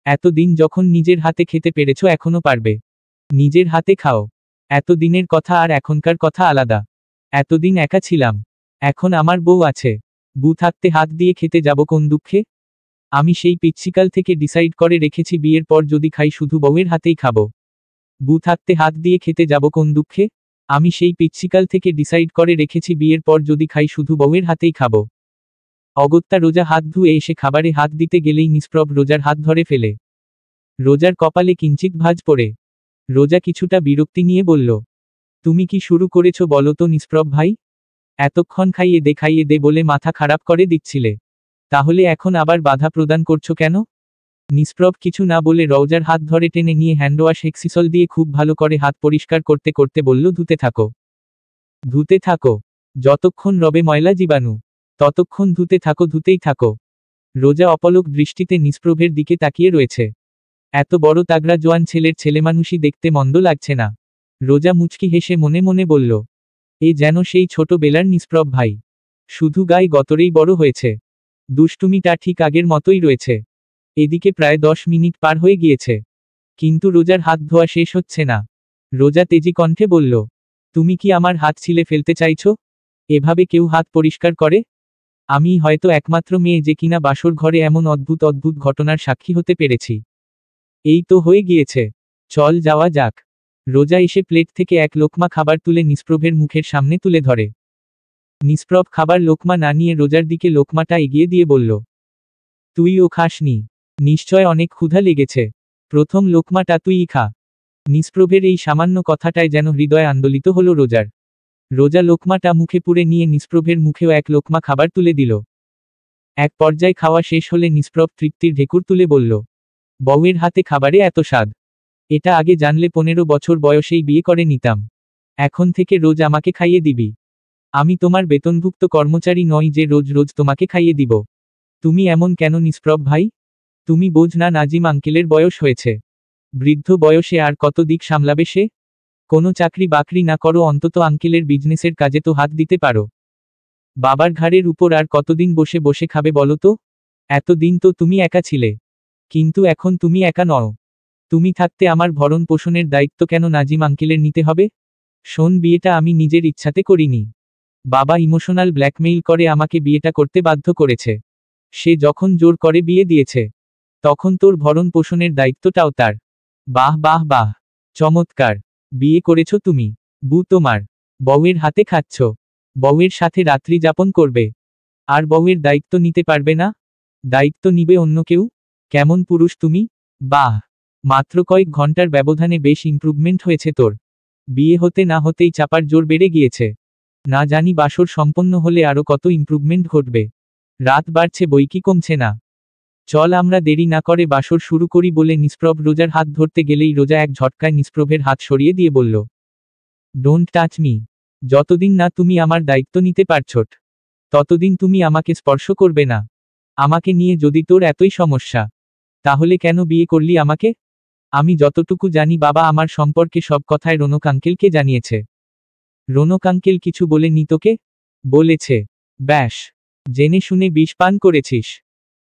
এতদিন যখন নিজের হাতে খেতে পেরেছ, এখনো পারবে। নিজের হাতে খাও। এতদিনের কথা আর এখনকার কথা আলাদা। এতদিন একা ছিলাম, এখন আমার বউ আছে। বউ থাকতে হাত দিয়ে খেতে যাব কোন দুঃখে? আমি সেই পিচ্ছিকাল থেকে ডিসাইড করে রেখেছি, বিয়ের পর যদি খাই শুধু বউয়ের হাতেই খাবো। বউ থাকতে হাত দিয়ে খেতে যাব কোন দুঃখে? আমি সেই পিচ্ছিকাল থেকে ডিসাইড করে রেখেছি, বিয়ের পর যদি খাই শুধু বউয়ের হাতেই খাবো। অগত্যা রোজা হাত ধুয়ে এসে খাবারে হাত দিতে গেলেই নিষ্প্রভ রোজার হাত ধরে ফেলে। রোজার কপালে কিঞ্চিত ভাঁজ পড়ে। রোজা কিছুটা বিরক্তি নিয়ে বলল, তুমি কি শুরু করেছ বলো তো নিষ্প্রভ ভাই? এতক্ষণ খাইয়ে দে বলে মাথা খারাপ করে দিচ্ছিলে, তাহলে এখন আবার বাধা প্রদান করছো কেন? নিষ্প্রভ কিছু না বলে রোজার হাত ধরে টেনে নিয়ে হ্যান্ডওয়াশ এক্সিসল দিয়ে খুব ভালো করে হাত পরিষ্কার করতে করতে বলল, ধুতে থাকো, ধুতে থাকো, যতক্ষণ রবে ময়লা জীবাণু, ততক্ষণ ধুতে থাকো, ধুতেই থাকো। রোজা অপলক দৃষ্টিতে নিষ্প্রভের দিকে তাকিয়ে রয়েছে। এত বড় তাগড়া জোয়ান ছেলের ছেলেমানুষি দেখতে মন্দ লাগছে না। রোজা মুচকি হেসে মনে মনে বলল, এ যেন সেই ছোটবেলার নিষ্প্রভ ভাই, শুধু গায়ে গতরেই বড় হয়েছে। দুষ্টুমিটা ঠিক আগের মতোই রয়েছে। এদিকে প্রায় 10 মিনিট পার হয়ে গিয়েছে, কিন্তু রোজার হাত ধোয়া শেষ হচ্ছে না। রোজা তেজি কণ্ঠে বলল, তুমি কি আমার হাত ছিলে ফেলতে চাইছো? এভাবে কেউ হাত পরিষ্কার করে? আমি হয়তো একমাত্র মেয়ে যে কিনা বাসর ঘরে এমন অদ্ভুত অদ্ভুত ঘটনার সাক্ষী হতে পেরেছি। এই তো হয়ে গিয়েছে, চল যাওয়া যাক। রোজা এসে প্লেট থেকে এক লোকমা খাবার তুলে নিষ্প্রভের মুখের সামনে তুলে ধরে। নিষ্প্রভ খাবার লোকমা না নিয়ে রোজার দিকে লোকমাটা এগিয়ে দিয়ে বলল, তুইও খাসনি? নিশ্চয় অনেক ক্ষুধা লেগেছে, প্রথম লোকমাটা তুইই খা। নিষ্প্রভের এই সামান্য কথাটায় যেন হৃদয় আন্দোলিত হলো রোজার। রোজা লোকমাটা মুখে পুরে নিয়ে নিষ্প্রভের মুখেও এক লোকমা খাবার তুলে দিল। এক পর্যায়ে খাওয়া শেষ হলে নিষ্প্রভ তৃপ্তির ঢেকুর তুলে বলল, বউয়ের হাতে খাবারে এত স্বাদ, এটা আগে জানলে 15 বছর বয়সেই বিয়ে করে নিতাম। এখন থেকে রোজ আমাকে খাইয়ে দিবি। আমি তোমার বেতনভুক্ত কর্মচারী নই যে রোজ রোজ তোমাকে খাইয়ে দিব। তুমি এমন কেন নিষ্প্রভ ভাই? তুমি বোঝ না নাজিম আঙ্কেলের বয়স হয়েছে। বৃদ্ধ বয়সে আর কত দিক সামলাবে সে? কোনো চাকরি বাকরি না করো, অন্তত আঙ্কেলের বিজনেসের কাজে তো হাত দিতে পারো। বাবার ঘাড়ের উপর আর কতদিন বসে বসে খাবে বলো তো? এতদিন তো তুমি একা ছিলে, কিন্তু এখন তুমি একা নও। তুমি থাকতে আমার ভরণ পোষণের দায়িত্ব কেন নাজিম আঙ্কেলের নিতে হবে? শোন, বিয়েটা আমি নিজের ইচ্ছাতে করিনি। বাবা ইমোশনাল ব্ল্যাকমেইল করে আমাকে বিয়েটা করতে বাধ্য করেছে। সে যখন জোর করে বিয়ে দিয়েছে, তখন তোর ভরণ পোষণের দায়িত্বটাও তার। বাহ বাহ বাহ, চমৎকার। বিয়ে করেছ তুমি, বউ তোমার, বউয়ের হাতে খাচ্ছ, বউয়ের সাথে রাত্রি যাপন করবে, আর বউয়ের দায়িত্ব নিতে পারবে না? দায়িত্ব নিবে অন্য কেউ? কেমন পুরুষ তুমি! বাহ, মাত্র কয়েক ঘন্টার ব্যবধানে বেশ ইমপ্রুভমেন্ট হয়েছে তোর। বিয়ে হতে না হতেই চাপার জোর বেড়ে গিয়েছে। না জানি বাসর সম্পন্ন হলে আরো কত ইমপ্রুভমেন্ট ঘটবে। রাত বাড়ছে বই কি কমছে না। চল আমরা দেরি না করে বাসর শুরু করি বলে নিষ্প্রভ রোজার হাত ধরতে গেলেই রোজা এক ঝটকায় নিষ্প্রভের হাত সরিয়ে দিয়ে বলল, ডোন্ট টাচ মি। যতদিন না তুমি আমার দায়িত্ব নিতে পারছোট, ততদিন তুমি আমাকে স্পর্শ করবে না। আমাকে নিয়ে যদি তোর এতই সমস্যা, তাহলে কেন বিয়ে করলি আমাকে? আমি যতটুকু জানি বাবা আমার সম্পর্কে সব কথায় রৌনক আঙ্কেলকে জানিয়েছে। রৌনক আঙ্কেল কিছু বলেনি তোকে? বলেছে। ব্যাস, জেনে শুনে বিষ পান করেছিস।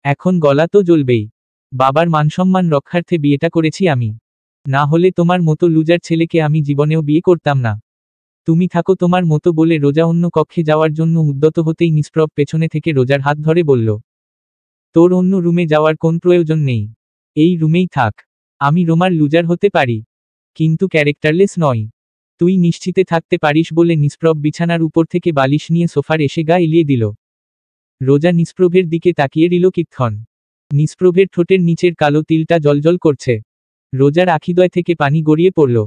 এখন গলা তো জ্বলবেই। বাবার মানসম্মান রক্ষার্থে বিয়েটা করেছি আমি, না হলে তোমার মতো লুজার ছেলেকে আমি জীবনেও বিয়ে করতাম না। তুমি থাকো তোমার মতো বলে রোজা অন্য কক্ষে যাওয়ার জন্য উদ্যত হতেই নিষ্প্রভ পেছনে থেকে রোজার হাত ধরে বলল, তোর অন্য রুমে যাওয়ার কোন প্রয়োজন নেই, এই রুমেই থাক। আমি রোমার লুজার হতে পারি, কিন্তু ক্যারেক্টারলেস নয়। তুই নিশ্চিতে থাকতে পারিস বলে নিষ্প্রভ বিছানার উপর থেকে বালিশ নিয়ে সোফার এসে গা এলিয়ে দিল। রোজা নিষ্প্রভের দিকে তাকিয়ে রইল কিক্ষণ। নিষ্প্রভের ঠোঁটের নিচের কালো তিলটা জ্বলজ্বল করছে। রোজার আখিদ্বয় থেকে পানি গড়িয়ে পড়ল।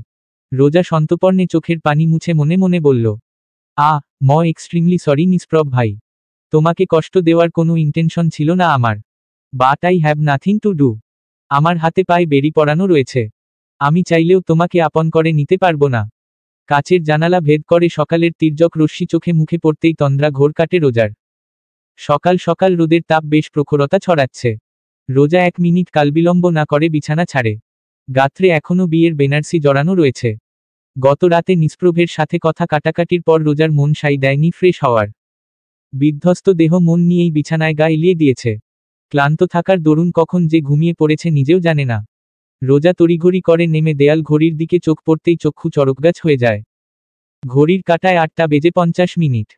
রোজা সন্তর্পণে চোখের পানি মুছে মনে মনে বলল, এক্সট্রিমলি সরি নিষ্প্রভ ভাই। তোমাকে কষ্ট দেওয়ার কোনো ইন্টেনশন ছিল না আমার। But I have nothing to do. আমার হাতে পায়ে বেড়ি পরানো রয়েছে। আমি চাইলেও তোমাকে আপন করে নিতে পারবো না। কাচের জানালা ভেদ করে সকালের তির্যক রশ্মি চোখে মুখে পড়তেই তন্দ্রা ঘোর কাটে রোজার। সকাল সকাল রোদের তাপ বেশ প্রখরতা ছড়াচ্ছে। রোজা 1 মিনিট কালবিলম্ব না করে বিছানা ছাড়ে। গাত্রে এখনো বিয়ের বেনারসি জড়ানো রয়েছে। গত রাতে নিষ্প্রভের সাথে কথা কাটাকাটির পর রোজার মন সাই দেয়নি ফ্রেশ হওয়ার। বিধ্বস্ত দেহ মন নিয়েই বিছানায় গা এলিয়ে দিয়েছে। ক্লান্ত থাকার দরুন কখন যে ঘুমিয়ে পড়েছে নিজেও জানে না। রোজা তড়িঘড়ি করে নেমে দেয়াল ঘড়ির দিকে চোখ পড়তেই চক্ষু চড়কগাছ হয়ে যায়। ঘড়ির কাঁটায় 8টা বেজে 50 মিনিট।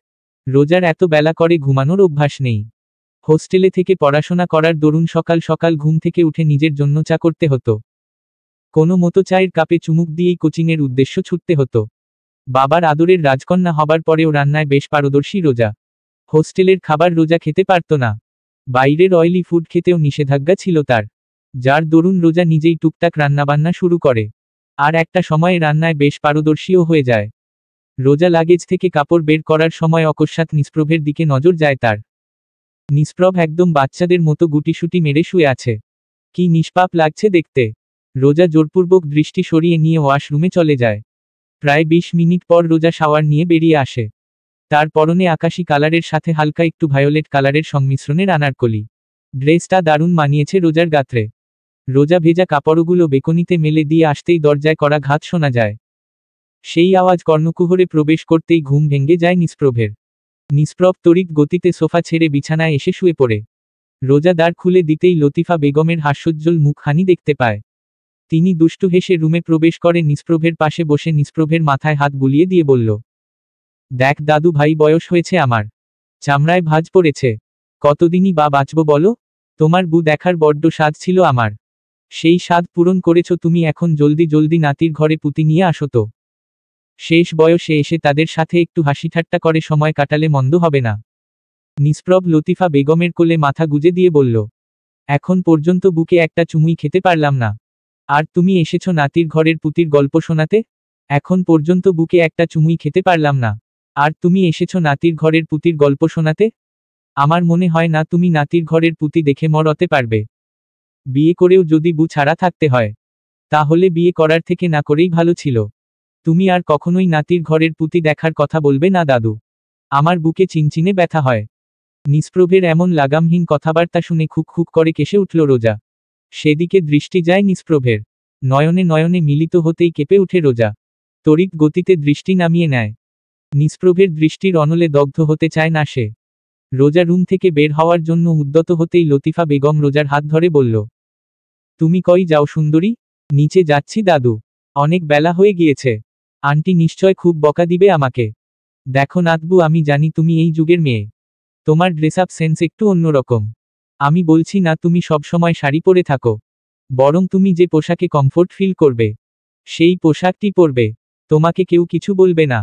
রোজার এত বেলা করে ঘুমানোর অভ্যাস নেই। হোস্টেলে থেকে পড়াশোনা করার দরুন সকাল সকাল ঘুম থেকে উঠে নিজের জন্য চা করতে হতো। কোনো মতো চায়ের কাপে চুমুক দিয়েই কোচিংয়ের উদ্দেশ্য ছুটতে হতো। বাবার আদরের রাজকন্যা হবার পরেও রান্নায় বেশ পারদর্শী রোজা। হোস্টেলের খাবার রোজা খেতে পারত না। বাইরের অয়েলি ফুড খেতেও নিষেধাজ্ঞা ছিল তার, যার দরুন রোজা নিজেই টুকটাক রান্নাবান্না শুরু করে। আর একটা সময়ে রান্নায় বেশ পারদর্শীও হয়ে যায়। রোজা লাগেজ থেকে কাপড় বের করার সময় অকস্মাৎ নিষ্প্রভের দিকে নজর যায় তার। নিষ্প্রভ একদম বাচ্চাদের মতো গুটিসুটি মেরে শুয়ে আছে। কি নিষ্পাপ লাগছে দেখতে। রোজা জোরপূর্বক দৃষ্টি সরিয়ে নিয়ে ওয়াশরুমে চলে যায়। প্রায় 20 মিনিট পর রোজা শাওয়ার নিয়ে বেরিয়ে আসে। তার পরনে আকাশি কালারের সাথে হালকা একটু ভায়োলেট কালারের সংমিশ্রণের আনারকলি। ড্রেসটা দারুণ মানিয়েছে রোজার গাত্রে। রোজা ভেজা কাপড়গুলো বেকনিতে মেলে দিয়ে আসতেই দরজায় করা ঘাত শোনা যায়। সেই আওয়াজ কর্ণকুহরে প্রবেশ করতেই ঘুম ভেঙে যায় নিষ্প্রভের। নিষ্প্রভ তড়িৎ গতিতে সোফা ছেড়ে বিছানায় এসে শুয়ে পড়ে। রোজা দ্বার খুলে দিতেই লতিফা বেগমের হাস্যোজ্জ্বল মুখখানি দেখতে পায়। তিনি দুষ্টু হেসে রুমে প্রবেশ করে নিষ্প্রভের পাশে বসে নিষ্প্রভের মাথায় হাত বুলিয়ে দিয়ে বলল, দেখ দাদু ভাই, বয়স হয়েছে আমার। চামড়ায় ভাঁজ পড়েছে। কতদিনই বা বাঁচব বলো? তোমার বু দেখার বড্ড স্বাদ ছিল আমার। সেই স্বাদ পূরণ করেছ তুমি, এখন জলদি জলদি নাতির ঘরে পুতি নিয়ে আসো তো। শেষ বয়সে এসে তাদের সাথে একটু হাসিঠাট্টা করে সময় কাটালে মন্দ হবে না। নিষ্প্রভ লতিফা বেগমের কোলে মাথা গুজে দিয়ে বলল, এখন পর্যন্ত বুকে একটা চুমুই খেতে পারলাম না। আর তুমি এসেছ নাতির ঘরের পুতির গল্প শোনাতে? এখন পর্যন্ত বুকে একটা চুমুই খেতে পারলাম না। আর তুমি এসেছ নাতির ঘরের পুতির গল্প শোনাতে? আমার মনে হয় না তুমি নাতির ঘরের পুতি দেখে মরতে পারবে। বিয়ে করেও যদি বু ছাড়া থাকতে হয়, তাহলে বিয়ে করার থেকে না করেই ভালো ছিল। তুমি আর কখনোই নাতির ঘরের পুতি দেখার কথা বলবে না দাদু। আমার বুকে চিনচিনে ব্যথা হয়। নিষ্প্রভের এমন লাগামহীন কথাবার্তা শুনে খুক খুক করে কেসে উঠল রোজা। সেদিকে দৃষ্টি যায় নিষ্প্রভের। নয়নে নয়নে মিলিত হতেই কেঁপে উঠে রোজা। তড়িৎ গতিতে দৃষ্টি নামিয়ে নেয়। নিষ্প্রভের দৃষ্টির অনলে দগ্ধ হতে চায় না সে। রোজা রুম থেকে বের হওয়ার জন্য উদ্যত হতেই লতিফা বেগম রোজার হাত ধরে বলল, তুমি কই যাও সুন্দরী? নিচে যাচ্ছি দাদু। অনেক বেলা হয়ে গিয়েছে। আন্টি নিশ্চয় খুব বকা দিবে আমাকে। দেখো নাতবু, আমি জানি তুমি এই যুগের মেয়ে। তোমার ড্রেসআপ সেন্স একটু অন্যরকম। আমি বলছি না তুমি সবসময় শাড়ি পরে থাকো। বরং তুমি যে পোশাকে কমফোর্ট ফিল করবে, সেই পোশাকটি পরবে। তোমাকে কেউ কিছু বলবে না।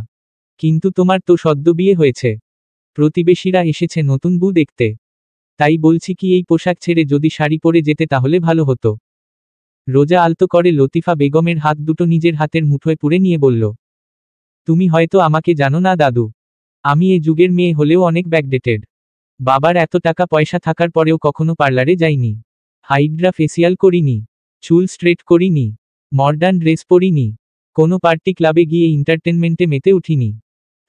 কিন্তু তোমার তো সদ্য বিয়ে হয়েছে। প্রতিবেশীরা এসেছে নতুন বউ দেখতে। তাই বলছি কি, এই পোশাক ছেড়ে যদি শাড়ি পরে যেতে তাহলে ভালো হতো। রোজা আলতো করে লতিফা বেগমের হাত দুটো নিজের হাতের মুঠোয় পুরে নিয়ে বলল, তুমি হয়তো আমাকে জানো না দাদু। আমি এ যুগের মেয়ে হলেও অনেক ব্যাকডেটেড। বাবার এত টাকা পয়সা থাকার পরেও কখনো পার্লারে যাইনি। হাইড্রা ফেসিয়াল করিনি। চুল স্ট্রেট করিনি। মডার্ন ড্রেস পরিনি। কোনো পার্টি ক্লাবে গিয়ে এন্টারটেনমেন্টে মেতে উঠিনি।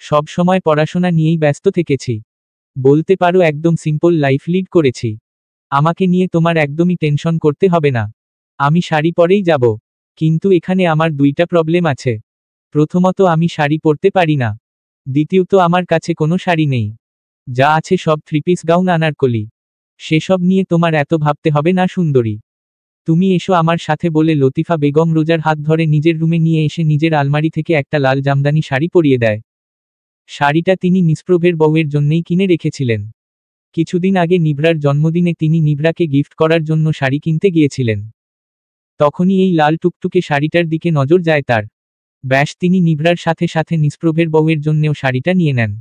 সব সময় পড়াশোনা নিয়েই ব্যস্ত থেকেছি। বলতে পারো একদম সিম্পল লাইফ লিড করেছি। আমাকে নিয়ে তোমার একদমই টেনশন করতে হবে না। আমি শাড়ি পরেই যাব। কিন্তু এখানে আমার 2টা প্রবলেম আছে। প্রথমত, আমি শাড়ি পরতে পারি না। দ্বিতীয়ত, আমার কাছে কোনো শাড়ি নেই। যা আছে সব 3 পিস গাউন আনারকলি। সেসব নিয়ে তোমার এত ভাবতে হবে না সুন্দরী। তুমি এসো আমার সাথে বলে লতিফা বেগম রোজার হাত ধরে নিজের রুমে নিয়ে এসে নিজের আলমারি থেকে একটা লাল জামদানি শাড়ি পরিয়ে দেয়। শাড়িটা তিনি নিষ্প্রভের বউয়ের জন্যই কিনে রেখেছিলেন। কিছুদিন আগে নিভ্রার জন্মদিনে তিনি নিভ্রাকে গিফট করার জন্য শাড়ি কিনতে গিয়েছিলেন। তখনই এই লাল টুকটুকে শাড়িটার দিকে নজর যায় তার। ব্যাস, তিনি নিভ্রার সাথে সাথে নিষ্প্রভের বউয়ের জন্যেও শাড়িটা নিয়ে নেন।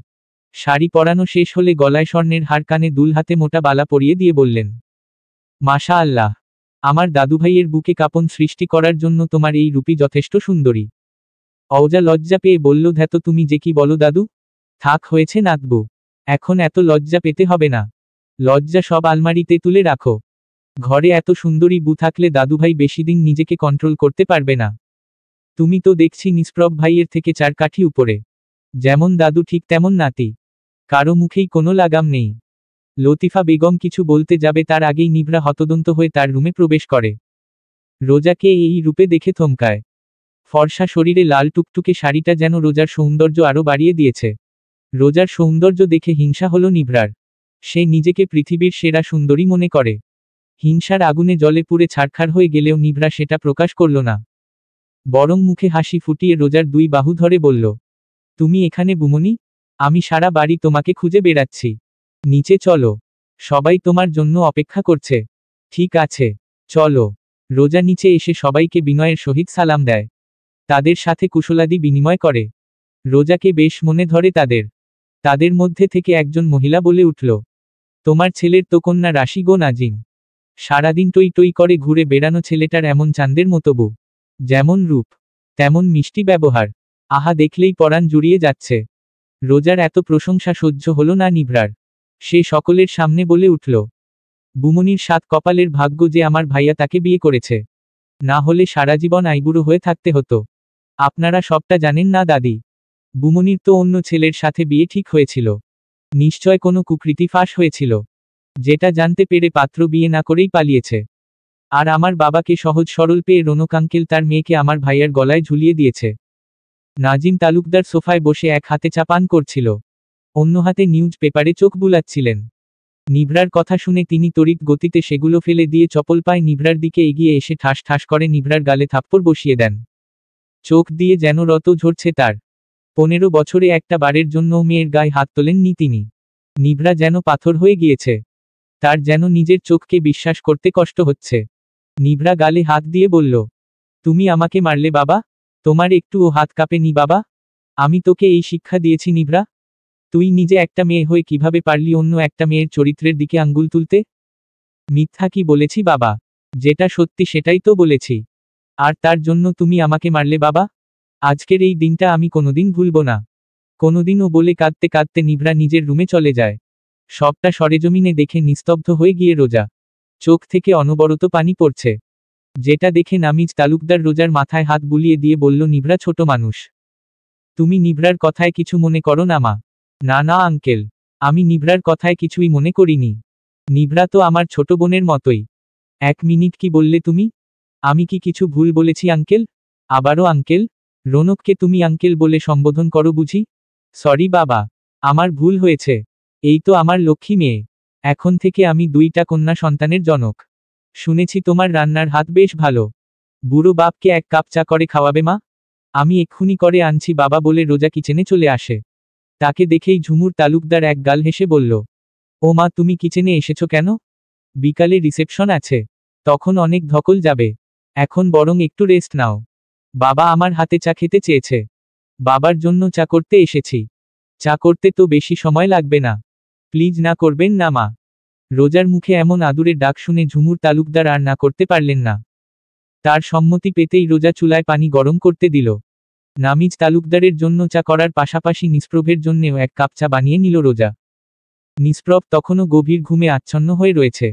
শাড়ি পরানো শেষ হলে গলায় স্বর্ণের হার, কানে দুল, হাতে মোটা বালা পরিয়ে দিয়ে বললেন, মাশা আল্লাহ, আমার দাদুভাইয়ের বুকে কাঁপন সৃষ্টি করার জন্য তোমার এই রূপই যথেষ্ট সুন্দরী। অওজা লজ্জা পেয়ে বলল, ধ্যাত তুমি যে কি বলো দাদু। থাক, হয়েছে নাতবু, এখন এত লজ্জা পেতে হবে না। লজ্জা সব আলমারিতে তুলে রাখো। ঘরে এত সুন্দরী বউ থাকলে দাদুভাই বেশিদিন নিজেকে কন্ট্রোল করতে পারবে না। তুমি তো দেখছি নিষ্প্রভ ভাইয়ের থেকে 4 কাঠি উপরে। যেমন দাদু ঠিক তেমন নাতি, কারো মুখেই কোনো লাগাম নেই। লতিফা বেগম কিছু বলতে যাবে তার আগেই নিভরা হতদন্ত হয়ে তার রুমে প্রবেশ করে। রোজাকে এই রূপে দেখে থমকায়। ফর্সা শরীরে লাল টুকটুকে শাড়িটা যেন রোজার সৌন্দর্য আরও বাড়িয়ে দিয়েছে। রোজার সৌন্দর্য দেখে হিংসা হলো নিভরার। সে নিজেকে পৃথিবীর সেরা সুন্দরী মনে করে। হিংসার আগুনে জলে পুড়ে ছারখার হয়ে গেলেও নিভরা সেটা প্রকাশ করল না, বরং মুখে হাসি ফুটিয়ে রোজার 2 বাহু ধরে বলল, তুমি এখানে বুমনি? আমি সারা বাড়ি তোমাকে খুঁজে বেড়াচ্ছি। নিচে চলো, সবাই তোমার জন্য অপেক্ষা করছে। ঠিক আছে, চলো। রোজা নিচে এসে সবাইকে বিনয়ের সহিত সালাম দেয়। তাদের সাথে কুশলাদি বিনিময় করে। রোজাকে বেশ মনে ধরে তাদের মধ্যে থেকে একজন মহিলা বলে উঠল, তোমার ছেলের তো কন্যা রাশি গো নাজিম। সারাদিন টই টই করে ঘুরে বেড়ানো ছেলেটার এমন চাঁদের মতো বউ, যেমন রূপ তেমন মিষ্টি ব্যবহার, আহা দেখলেই পরাণ জুড়িয়ে যাচ্ছে। রোজার এত প্রশংসা সহ্য হলো না নিভরার। সে সকলের সামনে বলে উঠল, বুমনির 7 কপালের ভাগ্য যে আমার ভাইয়া তাকে বিয়ে করেছে, না হলে সারা জীবন আইবুড়ো হয়ে থাকতে হতো। আপনারা সবটা জানেন না দাদি, বুমনির তো অন্য ছেলের সাথে বিয়ে ঠিক হয়েছিল। নিশ্চয় কোনো কুকৃতি ফাঁস হয়েছিল, যেটা জানতে পেরে পাত্র বিয়ে না করেই পালিয়েছে। আর আমার বাবাকে সহজ সরল পেয়ে রৌনক আঙ্কেল তার মেয়েকে আমার ভাইয়ার গলায় ঝুলিয়ে দিয়েছে। নাজিম তালুকদার সোফায় বসে এক হাতে চা পান করছিল, অন্য হাতে নিউজ পেপারে চোখ বুলাচ্ছিলেন। নিভরার কথা শুনে তিনি তড়িৎ গতিতে সেগুলো ফেলে দিয়ে চপল পায়ে নিভরার দিকে এগিয়ে এসে ঠাস ঠাস করে নিভরার গালে থাপ্পড় বসিয়ে দেন। চোখ দিয়ে যেন রত ঝরছে তার। 15 বছরে একটা বারের জন্যও মেয়ের গায়ে হাত তোলেননি তিনি। নিভরা যেন পাথর হয়ে গিয়েছে, তার যেন নিজের চোখকে বিশ্বাস করতে কষ্ট হচ্ছে। নিভরা গালে হাত দিয়ে বলল, তুমি আমাকে মারলে বাবা? তোমার একটুও হাত কাঁপেনি বাবা? আমি তোকে এই শিক্ষা দিয়েছি নিভরা? তুই নিজে একটা মেয়ে হয়ে কিভাবে পারলি অন্য একটা মেয়ের চরিত্রের দিকে আঙ্গুল তুলতে? মিথ্যা কি বলেছি বাবা? যেটা সত্যি সেটাই তো বলেছি। আর তার জন্য তুমি আমাকে মারলে বাবা? আজকের এই দিনটা আমি কোনোদিন ভুলব না, কোনোদিনও, বলে কাঁদতে কাঁদতে নিভরা নিজের রুমে চলে যায়। সবটা সরেজমিনে দেখে নিস্তব্ধ হয়ে গিয়ে রোজা, চোখ থেকে অনবরত পানি পড়ছে। যেটা দেখে নামিজ তালুকদার রোজার মাথায় হাত বুলিয়ে দিয়ে বলল, নিভরা ছোট মানুষ, তুমি নিভরার কথায় কিছু মনে করো না মা? না না আঙ্কেল, আমি নিভরার কথায় কিছুই মনে করিনি। নিভরা তো আমার ছোট বোনের মতোই। 1 মিনিট, কি বললে তুমি? আমি কি কিছু ভুল বলেছি আঙ্কেল? আবারও আঙ্কেল? রৌনককে তুমি আঙ্কেল বলে সম্বোধন করো বুঝি? সরি বাবা, আমার ভুল হয়েছে। এই তো আমার লক্ষ্মী মেয়ে, এখন থেকে আমি 2টা কন্যা সন্তানের জনক। শুনেছি তোমার রান্নার হাত বেশ ভালো। বুড়ো বাপকে 1 কাপ চা করে খাওয়াবে মা? আমি এক্ষুনি করে আনছি বাবা, বলে রোজা কিচেনে চলে আসে। তাকে দেখেই ঝুমুর তালুকদার এক গাল হেসে বলল, ও মা, তুমি কিচেনে এসেছো কেন? বিকালে রিসেপশন আছে, তখন অনেক ধকল যাবে। এখন বরং একটু রেস্ট নাও। বাবা আমার হাতে চা খেতে চেয়েছে, বাবার জন্য চা করতে এসেছি। চা করতে তো বেশি সময় লাগবে না, প্লিজ না করবেন না মা। রোজার মুখে এমন আদুরের ডাক শুনে ঝুমুর তালুকদার আর না করতে পারলেন না। তার সম্মতি পেতেই রোজা চুলায় পানি গরম করতে দিল। নামিজ তালুকদারের জন্য চা করার পাশাপাশি নিষ্প্রভের জন্যেও 1 কাপ চা বানিয়ে নিল রোজা। নিষ্প্রভ তখনও গভীর ঘুমে আচ্ছন্ন হয়ে রয়েছে।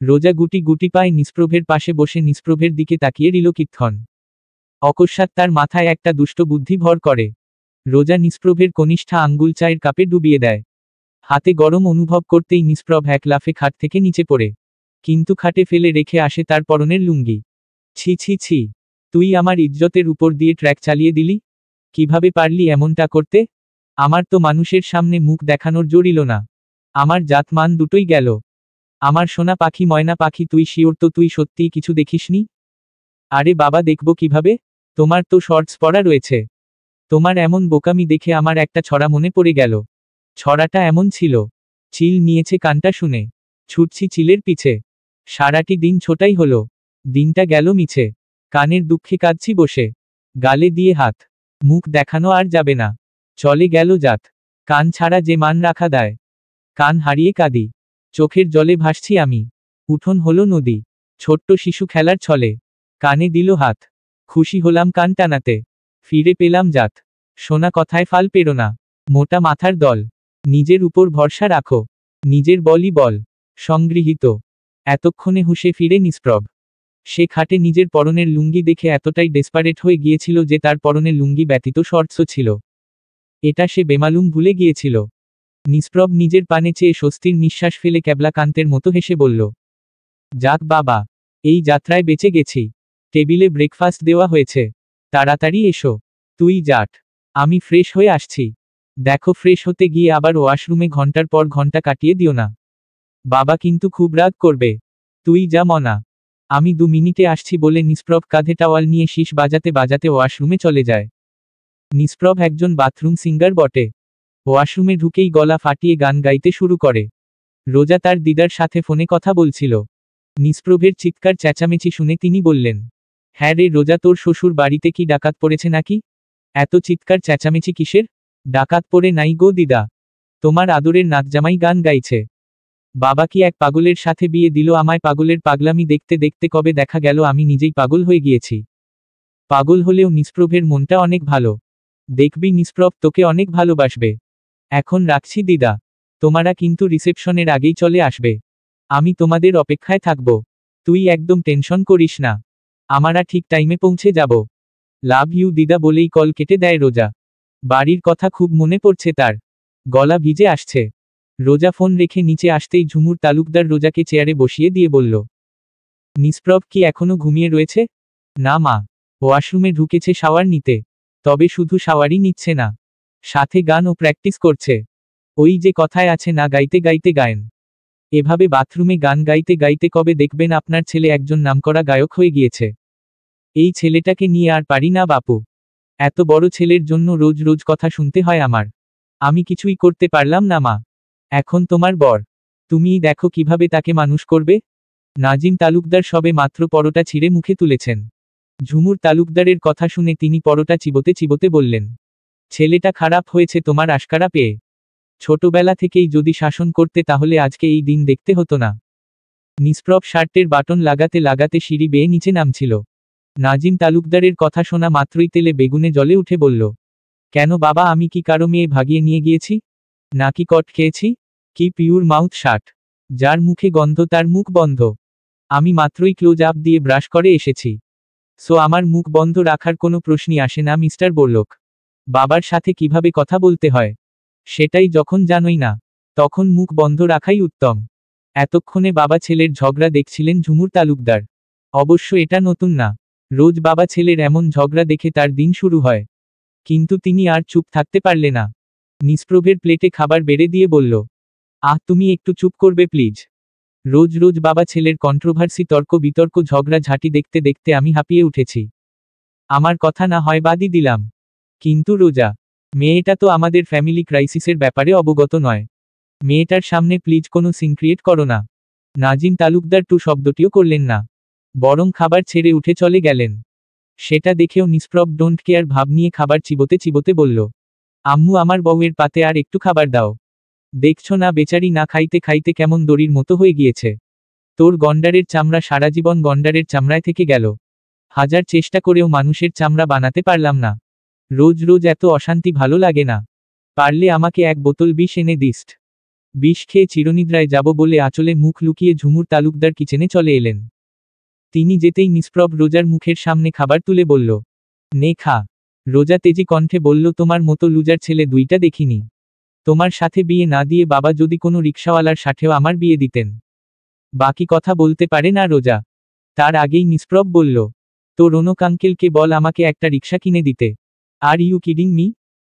রোজা গুটি গুটি পায়ে নিষ্প্রভের পাশে বসে নিষ্প্রভের দিকে তাকিয়ে রইল কিক্ষণ। অকস্মাৎ তার মাথায় একটা দুষ্ট বুদ্ধি ভর করে। রোজা নিষ্প্রভের কনিষ্ঠা আঙ্গুল চায়ের কাপে ডুবিয়ে দেয়। হাতে গরম অনুভব করতেই নিষ্প্রভ এক লাফে খাট থেকে নিচে পড়ে, কিন্তু খাটে ফেলে রেখে আসে তার পরনের লুঙ্গি। ছি ছি ছি, তুই আমার ইজ্জতের উপর দিয়ে ট্র্যাক চালিয়ে দিলি? কিভাবে পারলি এমনটা করতে? আমার তো মানুষের সামনে মুখ দেখানোর জোরিল না, আমার জাতমান দুটোই গেল। আমার সোনা পাখি, ময়না পাখি, তুই শিওর তো তুই সত্যিই কিছু দেখিসনি? আরে বাবা, দেখব কিভাবে? তোমার তো শর্টস পরা রয়েছে। তোমার এমন বোকামি দেখে আমার একটা ছড়া মনে পড়ে গেল। ছড়াটা এমন ছিল, চিল নিয়েছে কানটা শুনে, ছুটছি চিলের পিছে। সারাটি দিন ছোটাই হলো, দিনটা গেল মিছে। কানের দুঃখে কাঁদছি বসে, গালে দিয়ে হাত, মুখ দেখানো আর যাবে না। চলে গেল জাত, কান ছাড়া যে মান রাখা দায়। কান হারিয়ে কাঁদি, চোখের জলে ভাসছি আমি, উঠোন হলো নদী। ছোট্ট শিশু খেলার ছলে কানে দিল হাত। খুশি হলাম কান টানাতে, ফিরে পেলাম জাত। শোনা কথায় ফাল পেরো না, মোটা মাথার দল। নিজের উপর ভরসা রাখো, নিজের বলই বল। সংগৃহীত। এতক্ষণে হুঁশে ফিরে নিষ্প্রভ। সে খাটে নিজের পরনের লুঙ্গি দেখে এতটাই ডেসপারেট হয়ে গিয়েছিল যে তার পরনের লুঙ্গি ব্যতীত শর্টসও ছিল। এটা সে বেমালুম ভুলে গিয়েছিল। নিষ্প্রভ নিজের পানে চেয়ে স্বস্তির নিঃশ্বাস ফেলে ক্যাবলাকান্তের মতো হেসে বলল, যাক বাবা, এই যাত্রায় বেঁচে গেছি। টেবিলে ব্রেকফাস্ট দেওয়া হয়েছে, তাড়াতাড়ি এসো। তুই যাট, আমি ফ্রেশ হয়ে আসছি। দেখো ফ্রেশ হতে গিয়ে আবার ওয়াশরুমে ঘন্টার পর ঘন্টা কাটিয়ে দিও না, বাবা কিন্তু খুব রাগ করবে। তুই যা মনা, আমি 2 মিনিটে আসছি বলে নিষ্প্রভ কাঁধে টাওয়াল নিয়ে শীষ বাজাতে বাজাতে ওয়াশরুমে চলে যায়। নিষ্প্রভ একজন বাথরুম সিঙ্গার বটে। ওয়াশরুমে ঢুকেই গলা ফাটিয়ে গান গাইতে শুরু করে। রোজা তার দিদার সাথে ফোনে কথা বলছিল। নিষ্প্রভের চিৎকার চেঁচামেচি শুনে তিনি বললেন, হ্যাঁ রে রোজা, তোর শ্বশুর বাড়িতে কি ডাকাত পড়েছে নাকি? এত চিৎকার চেঁচামেচি কিসের? ডাকাত পড়ে নাই গো দিদা, তোমার আদরের নাতজামাই গান গাইছে। বাবা কি এক পাগলের সাথে বিয়ে দিল আমায়? পাগলের পাগলামি দেখতে দেখতে কবে দেখা গেল আমি নিজেই পাগল হয়ে গিয়েছি। পাগল হলেও নিষ্প্রভের মনটা অনেক ভালো। দেখবি নিষ্প্রভ তোকে অনেক ভালোবাসবে। এখন রাখছি দিদা, তোমারা কিন্তু রিসেপশনের আগেই চলে আসবে। আমি তোমাদের অপেক্ষায় থাকব। তুই একদম টেনশন করিস না, আমরা ঠিক টাইমে পৌঁছে যাব। লাভ ইউ দিদা বলেই কল কেটে দেয় রোজা। বাড়ির কথা খুব মনে পড়ছে তার, গলা ভিজে আসছে। রোজা ফোন রেখে নিচে আসতেই ঝুমুর তালুকদার রোজাকে চেয়ারে বসিয়ে দিয়ে বলল, নিষ্প্রভ কি এখনো ঘুমিয়ে রয়েছে? না মা, ওয়াশরুমে ঢুকেছে শাওয়ার নিতে। তবে শুধু শাওয়ারই নিচ্ছে না, সাথে গানও প্র্যাকটিস করছে। ওই যে কথায় আছে না, গাইতে গাইতে গায়েন। এভাবে বাথরুমে গান গাইতে গাইতে কবে দেখবেন আপনার ছেলে একজন নামকরা গায়ক হয়ে গিয়েছে। এই ছেলেটাকে নিয়ে আর পারি না বাপু। এত বড় ছেলের জন্য রোজ রোজ কথা শুনতে হয় আমার। আমি কিছুই করতে পারলাম না মা। এখন তোমার বর, তুমিই দেখো কিভাবে তাকে মানুষ করবে। নাজিম তালুকদার সবে মাত্র পরোটা ছিঁড়ে মুখে তুলেছেন। ঝুমুর তালুকদারের কথা শুনে তিনি পরোটা চিবোতে চিবোতে বললেন, ছেলেটা খারাপ হয়েছে তোমার আশকারা পেয়ে। ছোটবেলা থেকেই যদি শাসন করতে তাহলে আজকে এই দিন দেখতে হতো না। নিষ্প্রভ শার্টের বাটন লাগাতে লাগাতে সিঁড়ি বেয়ে নিচে নামছিল। নাজিম তালুকদারের কথা শোনা মাত্রই তেলে বেগুনে জ্বলে উঠে বলল, কেন বাবা, আমি কি কারো মেয়ে ভাগিয়ে নিয়ে গিয়েছি? নাকি কট খেয়েছি? কি পিওর মাউথ শার্ট, যার মুখে গন্ধ তার মুখ বন্ধ। আমি মাত্রই ক্লোজ আপ দিয়ে ব্রাশ করে এসেছি, সো আমার মুখ বন্ধ রাখার কোনো প্রশ্নই আসে না মিস্টার বোরলোক। বাবার সাথে কিভাবে কথা বলতে হয় সেটাই যখন জানোই না, তখন মুখ বন্ধ রাখাই উত্তম। এতক্ষণে বাবা ছেলের ঝগড়া দেখছিলেন ঝুমুর তালুকদার। অবশ্য এটা নতুন না, রোজ বাবা ছেলের এমন ঝগড়া দেখে তার দিন শুরু হয়। কিন্তু তিনি আর চুপ থাকতে পারলে না। নিষ্প্রভের প্লেটে খাবার বেড়ে দিয়ে বলল, তুমি একটু চুপ করবে প্লিজ। রোজ রোজ বাবা ছেলের কন্ট্রোভার্সি, তর্ক বিতর্ক, ঝগড়া ঝাঁটি দেখতে দেখতে আমি হাঁপিয়ে উঠেছি। আমার কথা না হয় বাদই দিলাম, কিন্তু রোজা, মেয়েটা তো আমাদের ফ্যামিলি ক্রাইসিসের ব্যাপারে অবগত নয়। মেয়েটার সামনে প্লিজ কোনো সিন ক্রিয়েট করো না। নাজিম তালুকদার টু শব্দটিও করলেন না, বরং খাবার ছেড়ে উঠে চলে গেলেন। সেটা দেখেও নিষ্প্রভ ডোন্ট কেয়ার ভাব নিয়ে খাবার চিবোতে চিবোতে বলল, আম্মু আমার বউয়ের পাতে আর একটু খাবার দাও। দেখছো না বেচারি না খাইতে খাইতে কেমন দড়ির মতো হয়ে গিয়েছে। তোর গন্ডারের চামড়া সারা জীবন গন্ডারের চামড়ায় থেকে গেল। হাজার চেষ্টা করেও মানুষের চামড়া বানাতে পারলাম না। রোজ রোজ এত অশান্তি ভালো লাগে না। পারলে আমাকে এক বোতল বিষ এনে দিস। বিষ খেয়ে চিরনিদ্রায় যাব বলে আঁচলে মুখ লুকিয়ে ঝুমুর তালুকদার কিচেনে চলে এলেন। তিনি যেতেই নিষ্প্রভ রোজার মুখের সামনে খাবার তুলে বলল, নে খা। রোজা তেজি কণ্ঠে বলল, তোমার মতো লুজার ছেলে দুইটা দেখিনি। তোমার সাথে বিয়ে না দিয়ে বাবা যদি কোনো রিকশাওয়ালার সাথেও আমার বিয়ে দিতেন। বাকি কথা বলতে পারে না রোজা। তার আগেই নিষ্প্রভ বলল, তো রৌনক আঙ্কেলকে বল আমাকে একটা রিকশা কিনে দিতে। Are you kidding me?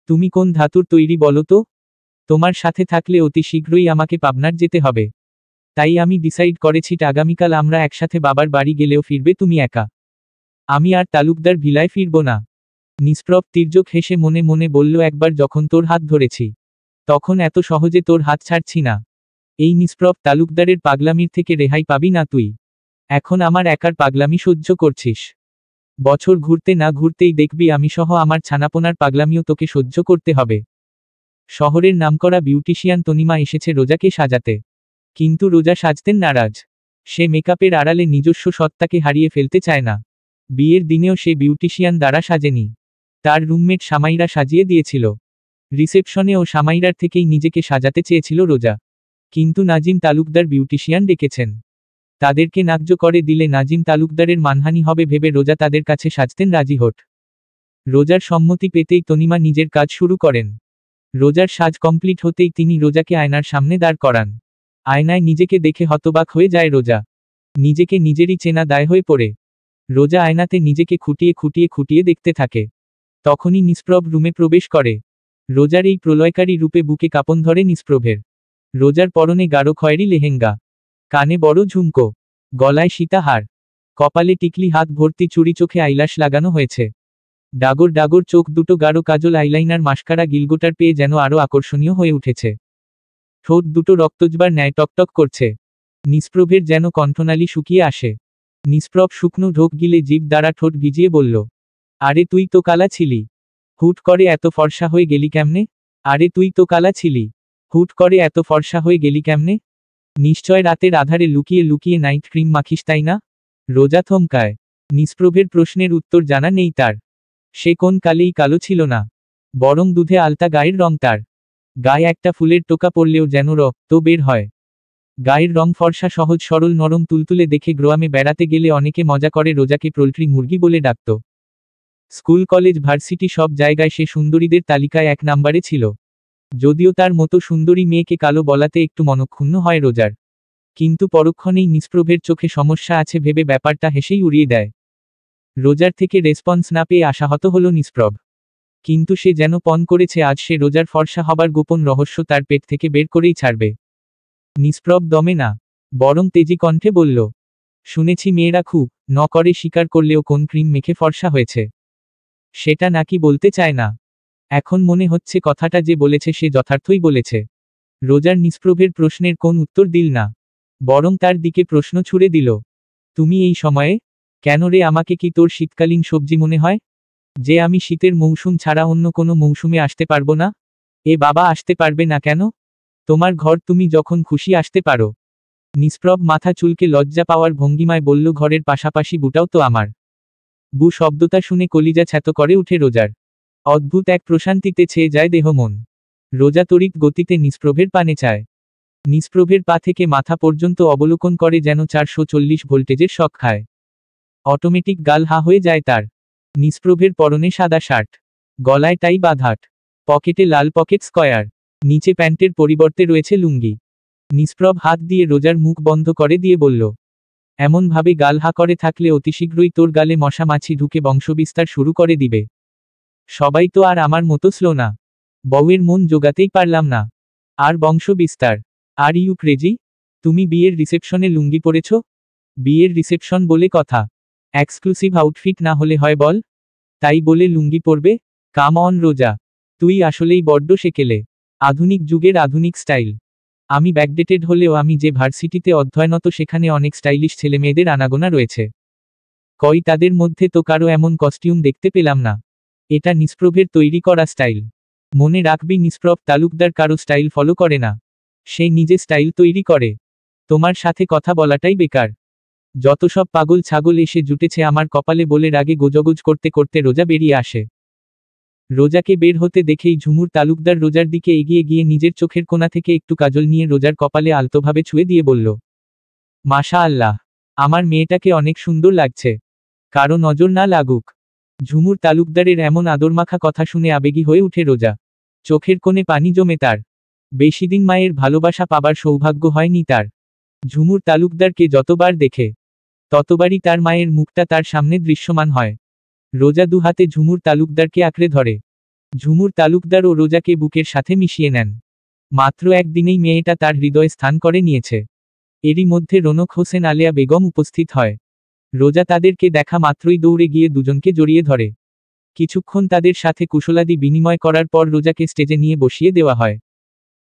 তুমি কোন ধাতুর তৈরি বলো তো? তোমার সাথে থাকলে অতি শীঘ্রই আমাকে পাবনার যেতে হবে। তাই আমি ডিসাইড করেছি আগামীকাল আমরা একসাথে বাবার বাড়ি গেলেও ফিরবে তুমি একা। আমি আর তালুকদার ভিলায় ফিরব না। নিষ্প্রভ তির্যক হেসে মনে মনে বলল, একবার যখন তোর হাত ধরেছি তখন এত সহজে তোর হাত ছাড়ছি না। এই নিষ্প্রভ তালুকদারের পাগলামির থেকে রেহাই পাবি না তুই। এখন আমার একার পাগলামি সহ্য করছিস। বছর ঘুরতে না ঘুরতেই দেখবি আমি সহ আমার ছানাপোনার পাগলামিও তোকে সহ্য করতে হবে। শহরের নামকরা বিউটিশিয়ান তনিমা এসেছে রোজাকে সাজাতে, কিন্তু রোজা সাজতেন নারাজ। সে মেকআপের আড়ালে নিজস্ব সত্তাকে হারিয়ে ফেলতে চায় না। বিয়ের দিনেও সে বিউটিশিয়ান দ্বারা সাজেনি, তার রুমমেট সামাইরা সাজিয়ে দিয়েছিল। রিসেপশনেও সামাইরার থেকেই নিজেকে সাজাতে চেয়েছিল রোজা, কিন্তু নাজিম তালুকদার বিউটিশিয়ান ডেকেছেন। তাদেরকে ন্যায্য করে দিলে নাজিম তালুকদারের মানহানি হবে ভেবে রোজা তাদের কাছে সাজতেন রাজি হট। রোজার সম্মতি পেতেই তনিমা নিজের কাজ শুরু করেন। রোজার সাজ কমপ্লিট হতেই তিনি রোজাকে আয়নার সামনে দাঁড় করান। আয়নায় নিজেকে দেখে হতবাক হয়ে যায় রোজা, নিজেকে নিজেরই চেনা দায় হয়ে পড়ে। রোজা আয়নাতে নিজেকে খুঁটিয়ে খুঁটিয়ে খুঁটিয়ে দেখতে থাকে। তখনই নিষ্প্রভ রুমে প্রবেশ করে। রোজার এই প্রলয়কারী রূপে বুকে কাঁপন ধরে নিষ্প্রভের। রোজার পরনে গাঢ় খয়েরি লেহেঙ্গা, কানে বড় ঝুমকো, গলায় সীতাহার, কপালে টিকলি, হাত ভর্তি চুড়ি, চোখে আইলাশ লাগানো হয়েছে। ডাগর ডাগর চোখ দুটো, গাঢ় কাজল, আইলাইনার, মাস্কারা, গিলগোটার পেয়ে যেন আরও আকর্ষণীয় হয়ে উঠেছে। ঠোঁট দুটো রক্তজবার ন্যায় টকটক করছে। নিষ্প্রভের যেন কণ্ঠনালী শুকিয়ে আসে। নিষ্প্রভ শুকনো ঢোক গিলে জিভ দ্বারা ঠোঁট ভিজিয়ে বলল, আরে তুই তো কালা ছিলি, হুট করে এত ফর্সা হয়ে গেলি কেমনে? আরে তুই তো কালা ছিলি, হুট করে এত ফর্সা হয়ে গেলি কেমনে? নিশ্চয় রাতের আধারে লুকিয়ে লুকিয়ে নাইট ক্রিম মাখিস, তাই না? রোজা থমকায়। নিষ্প্রভের প্রশ্নের উত্তর জানা নেই তার। সে কোন কালেই কালো ছিল না, বরং দুধে আলতা গায়ের রং তার। গায়ে একটা ফুলের টোকা পড়লেও যেন রক্ত বের হয়। গায়ের রং ফর্সা, সহজ সরল, নরম তুলতুলে দেখে গ্রামে বেড়াতে গেলে অনেকে মজা করে রোজাকে পোল্ট্রি মুরগি বলে ডাকত। স্কুল, কলেজ, ভার্সিটি সব জায়গায় সে সুন্দরীদের তালিকায় 1 নম্বরে ছিল। যদিও তার মতো সুন্দরী মেয়েকে কালো বলাতে একটু মনক্ষুণ্ণ হয় রোজার, কিন্তু পরক্ষণেই নিষ্প্রভের চোখে সমস্যা আছে ভেবে ব্যাপারটা হেসেই উড়িয়ে দেয়। রোজার থেকে রেসপন্স না পেয়ে আশাহত হল নিষ্প্রভ, কিন্তু সে যেন পণ করেছে আজ সে রোজার ফর্সা হবার গোপন রহস্য তার পেট থেকে বের করেই ছাড়বে। নিষ্প্রভ দমে না, বরং তেজি কণ্ঠে বলল, শুনেছি মেয়েরা খুব করে স্বীকার করলেও কোন ক্রিম মেখে ফর্সা হয়েছে সেটা নাকি বলতে চায় না। এখন মনে হচ্ছে কথাটা যে বলেছে সে যথার্থই বলেছে। রোজার নিষ্প্রভের প্রশ্নের কোন উত্তর দিল না, বরং তার দিকে প্রশ্ন ছুড়ে দিল, তুমি এই সময়ে? কেন রে, আমাকে কি তোর শীতকালীন সবজি মনে হয় যে আমি শীতের মৌসুম ছাড়া অন্য কোনো মৌসুমে আসতে পারবো না? এ বাবা, আসতে পারবে না কেন? তোমার ঘর, তুমি যখন খুশি আসতে পারো। নিষ্প্রভ মাথা চুলকে লজ্জা পাওয়ার ভঙ্গিমায় বলল, ঘরের পাশাপাশি বুটাও তো আমার। বু শব্দটা শুনে কলিজা ছ্যাত করে উঠে রোজার। অদ্ভুত এক প্রশান্তিতে ছেয়ে যায় দেহ মন। রোজা তড়িৎ গতিতে নিষ্প্রভের পানে চায়। নিষ্প্রভের পা থেকে মাথা পর্যন্ত অবলোকন করে যেন 440 ভোল্টেজের শক খায়। অটোমেটিক গাল হা হয়ে যায় তার। নিষ্প্রভের পরনে সাদা শার্ট, গলায় টাই বাঁধাট, পকেটে লাল পকেট স্কয়ার, নিচে প্যান্টের পরিবর্তে রয়েছে লুঙ্গি। নিষ্প্রভ হাত দিয়ে রোজার মুখ বন্ধ করে দিয়ে বলল, এমনভাবে গাল হা করে থাকলে অতিশীঘ্রই তোর গালে মশা মাছি ঢুকে বংশবিস্তার শুরু করে দিবে। সবাই তো আর আমার মতো স্লো না, বউয়ের মন জোগাতেই পারলাম না, আর বংশবিস্তার। Are you crazy? তুমি বিয়ের রিসেপশনে লুঙ্গি পরেছ? বিয়ের রিসেপশন বলে কথা, এক্সক্লুসিভ আউটফিট না হলে হয় বল? তাই বলে লুঙ্গি পরবে? কাম অন রোজা, তুই আসলেই বড্ড সেকেলে। আধুনিক যুগের আধুনিক স্টাইল। আমি ব্যাকডেটেড হলেও আমি যে ভার্সিটিতে অধ্যয়নরত সেখানে অনেক স্টাইলিশ ছেলেমেয়েদের আনাগোনা রয়েছে। কই তাদের মধ্যে তো কারো এমন কস্টিউম দেখতে পেলাম না। এটা নিষ্প্রভের তৈরি করা স্টাইল। মনে রাখবি, নিষ্প্রভ তালুকদার কারো স্টাইল ফলো করে না, সে নিজে স্টাইল তৈরি করে। তোমার সাথে কথা বলাটাই বেকার। যত সব পাগল ছাগল এসে জুটেছে আমার কপালে বলে রাগে গোজগোজ করতে করতে রোজা বেরিয়ে আসে। রোজাকে বের হতে দেখেই ঝুমুর তালুকদার রোজার দিকে এগিয়ে গিয়ে নিজের চোখের কোণা থেকে একটু কাজল নিয়ে রোজার কপালে আলতোভাবে ছুঁয়ে দিয়ে বলল, মাশা আল্লাহ, আমার মেয়েটাকে অনেক সুন্দর লাগছে, কারো নজর না লাগুক। ঝুমুর তালুকদারের এমন আদরমাখা কথা শুনে আবেগী হয়ে উঠে রোজা। চোখের কোণে পানি জমে তার। বেশিদিন মায়ের ভালোবাসা পাবার সৌভাগ্য হয়নি তার। ঝুমুর তালুকদারকে যতবার দেখে ততবারই তার মায়ের মুখটা তার সামনে দৃশ্যমান হয়। রোজা দুহাতে ঝুমুর তালুকদারকে আঁকড়ে ধরে। ঝুমুর তালুকদার ও রোজাকে বুকের সাথে মিশিয়ে নেন। মাত্র একদিনেই মেয়েটা তার হৃদয়ে স্থান করে নিয়েছে। এরই মধ্যে রনক হোসেন আলেয়া বেগম উপস্থিত হয়। রোজা তাদেরকে দেখা মাত্রই দৌড়ে গিয়ে দুজনকে জড়িয়ে ধরে। কিছুক্ষণ তাদের সাথে কুশলাদি বিনিময় করার পর রোজাকে স্টেজে নিয়ে বসিয়ে দেওয়া হয়।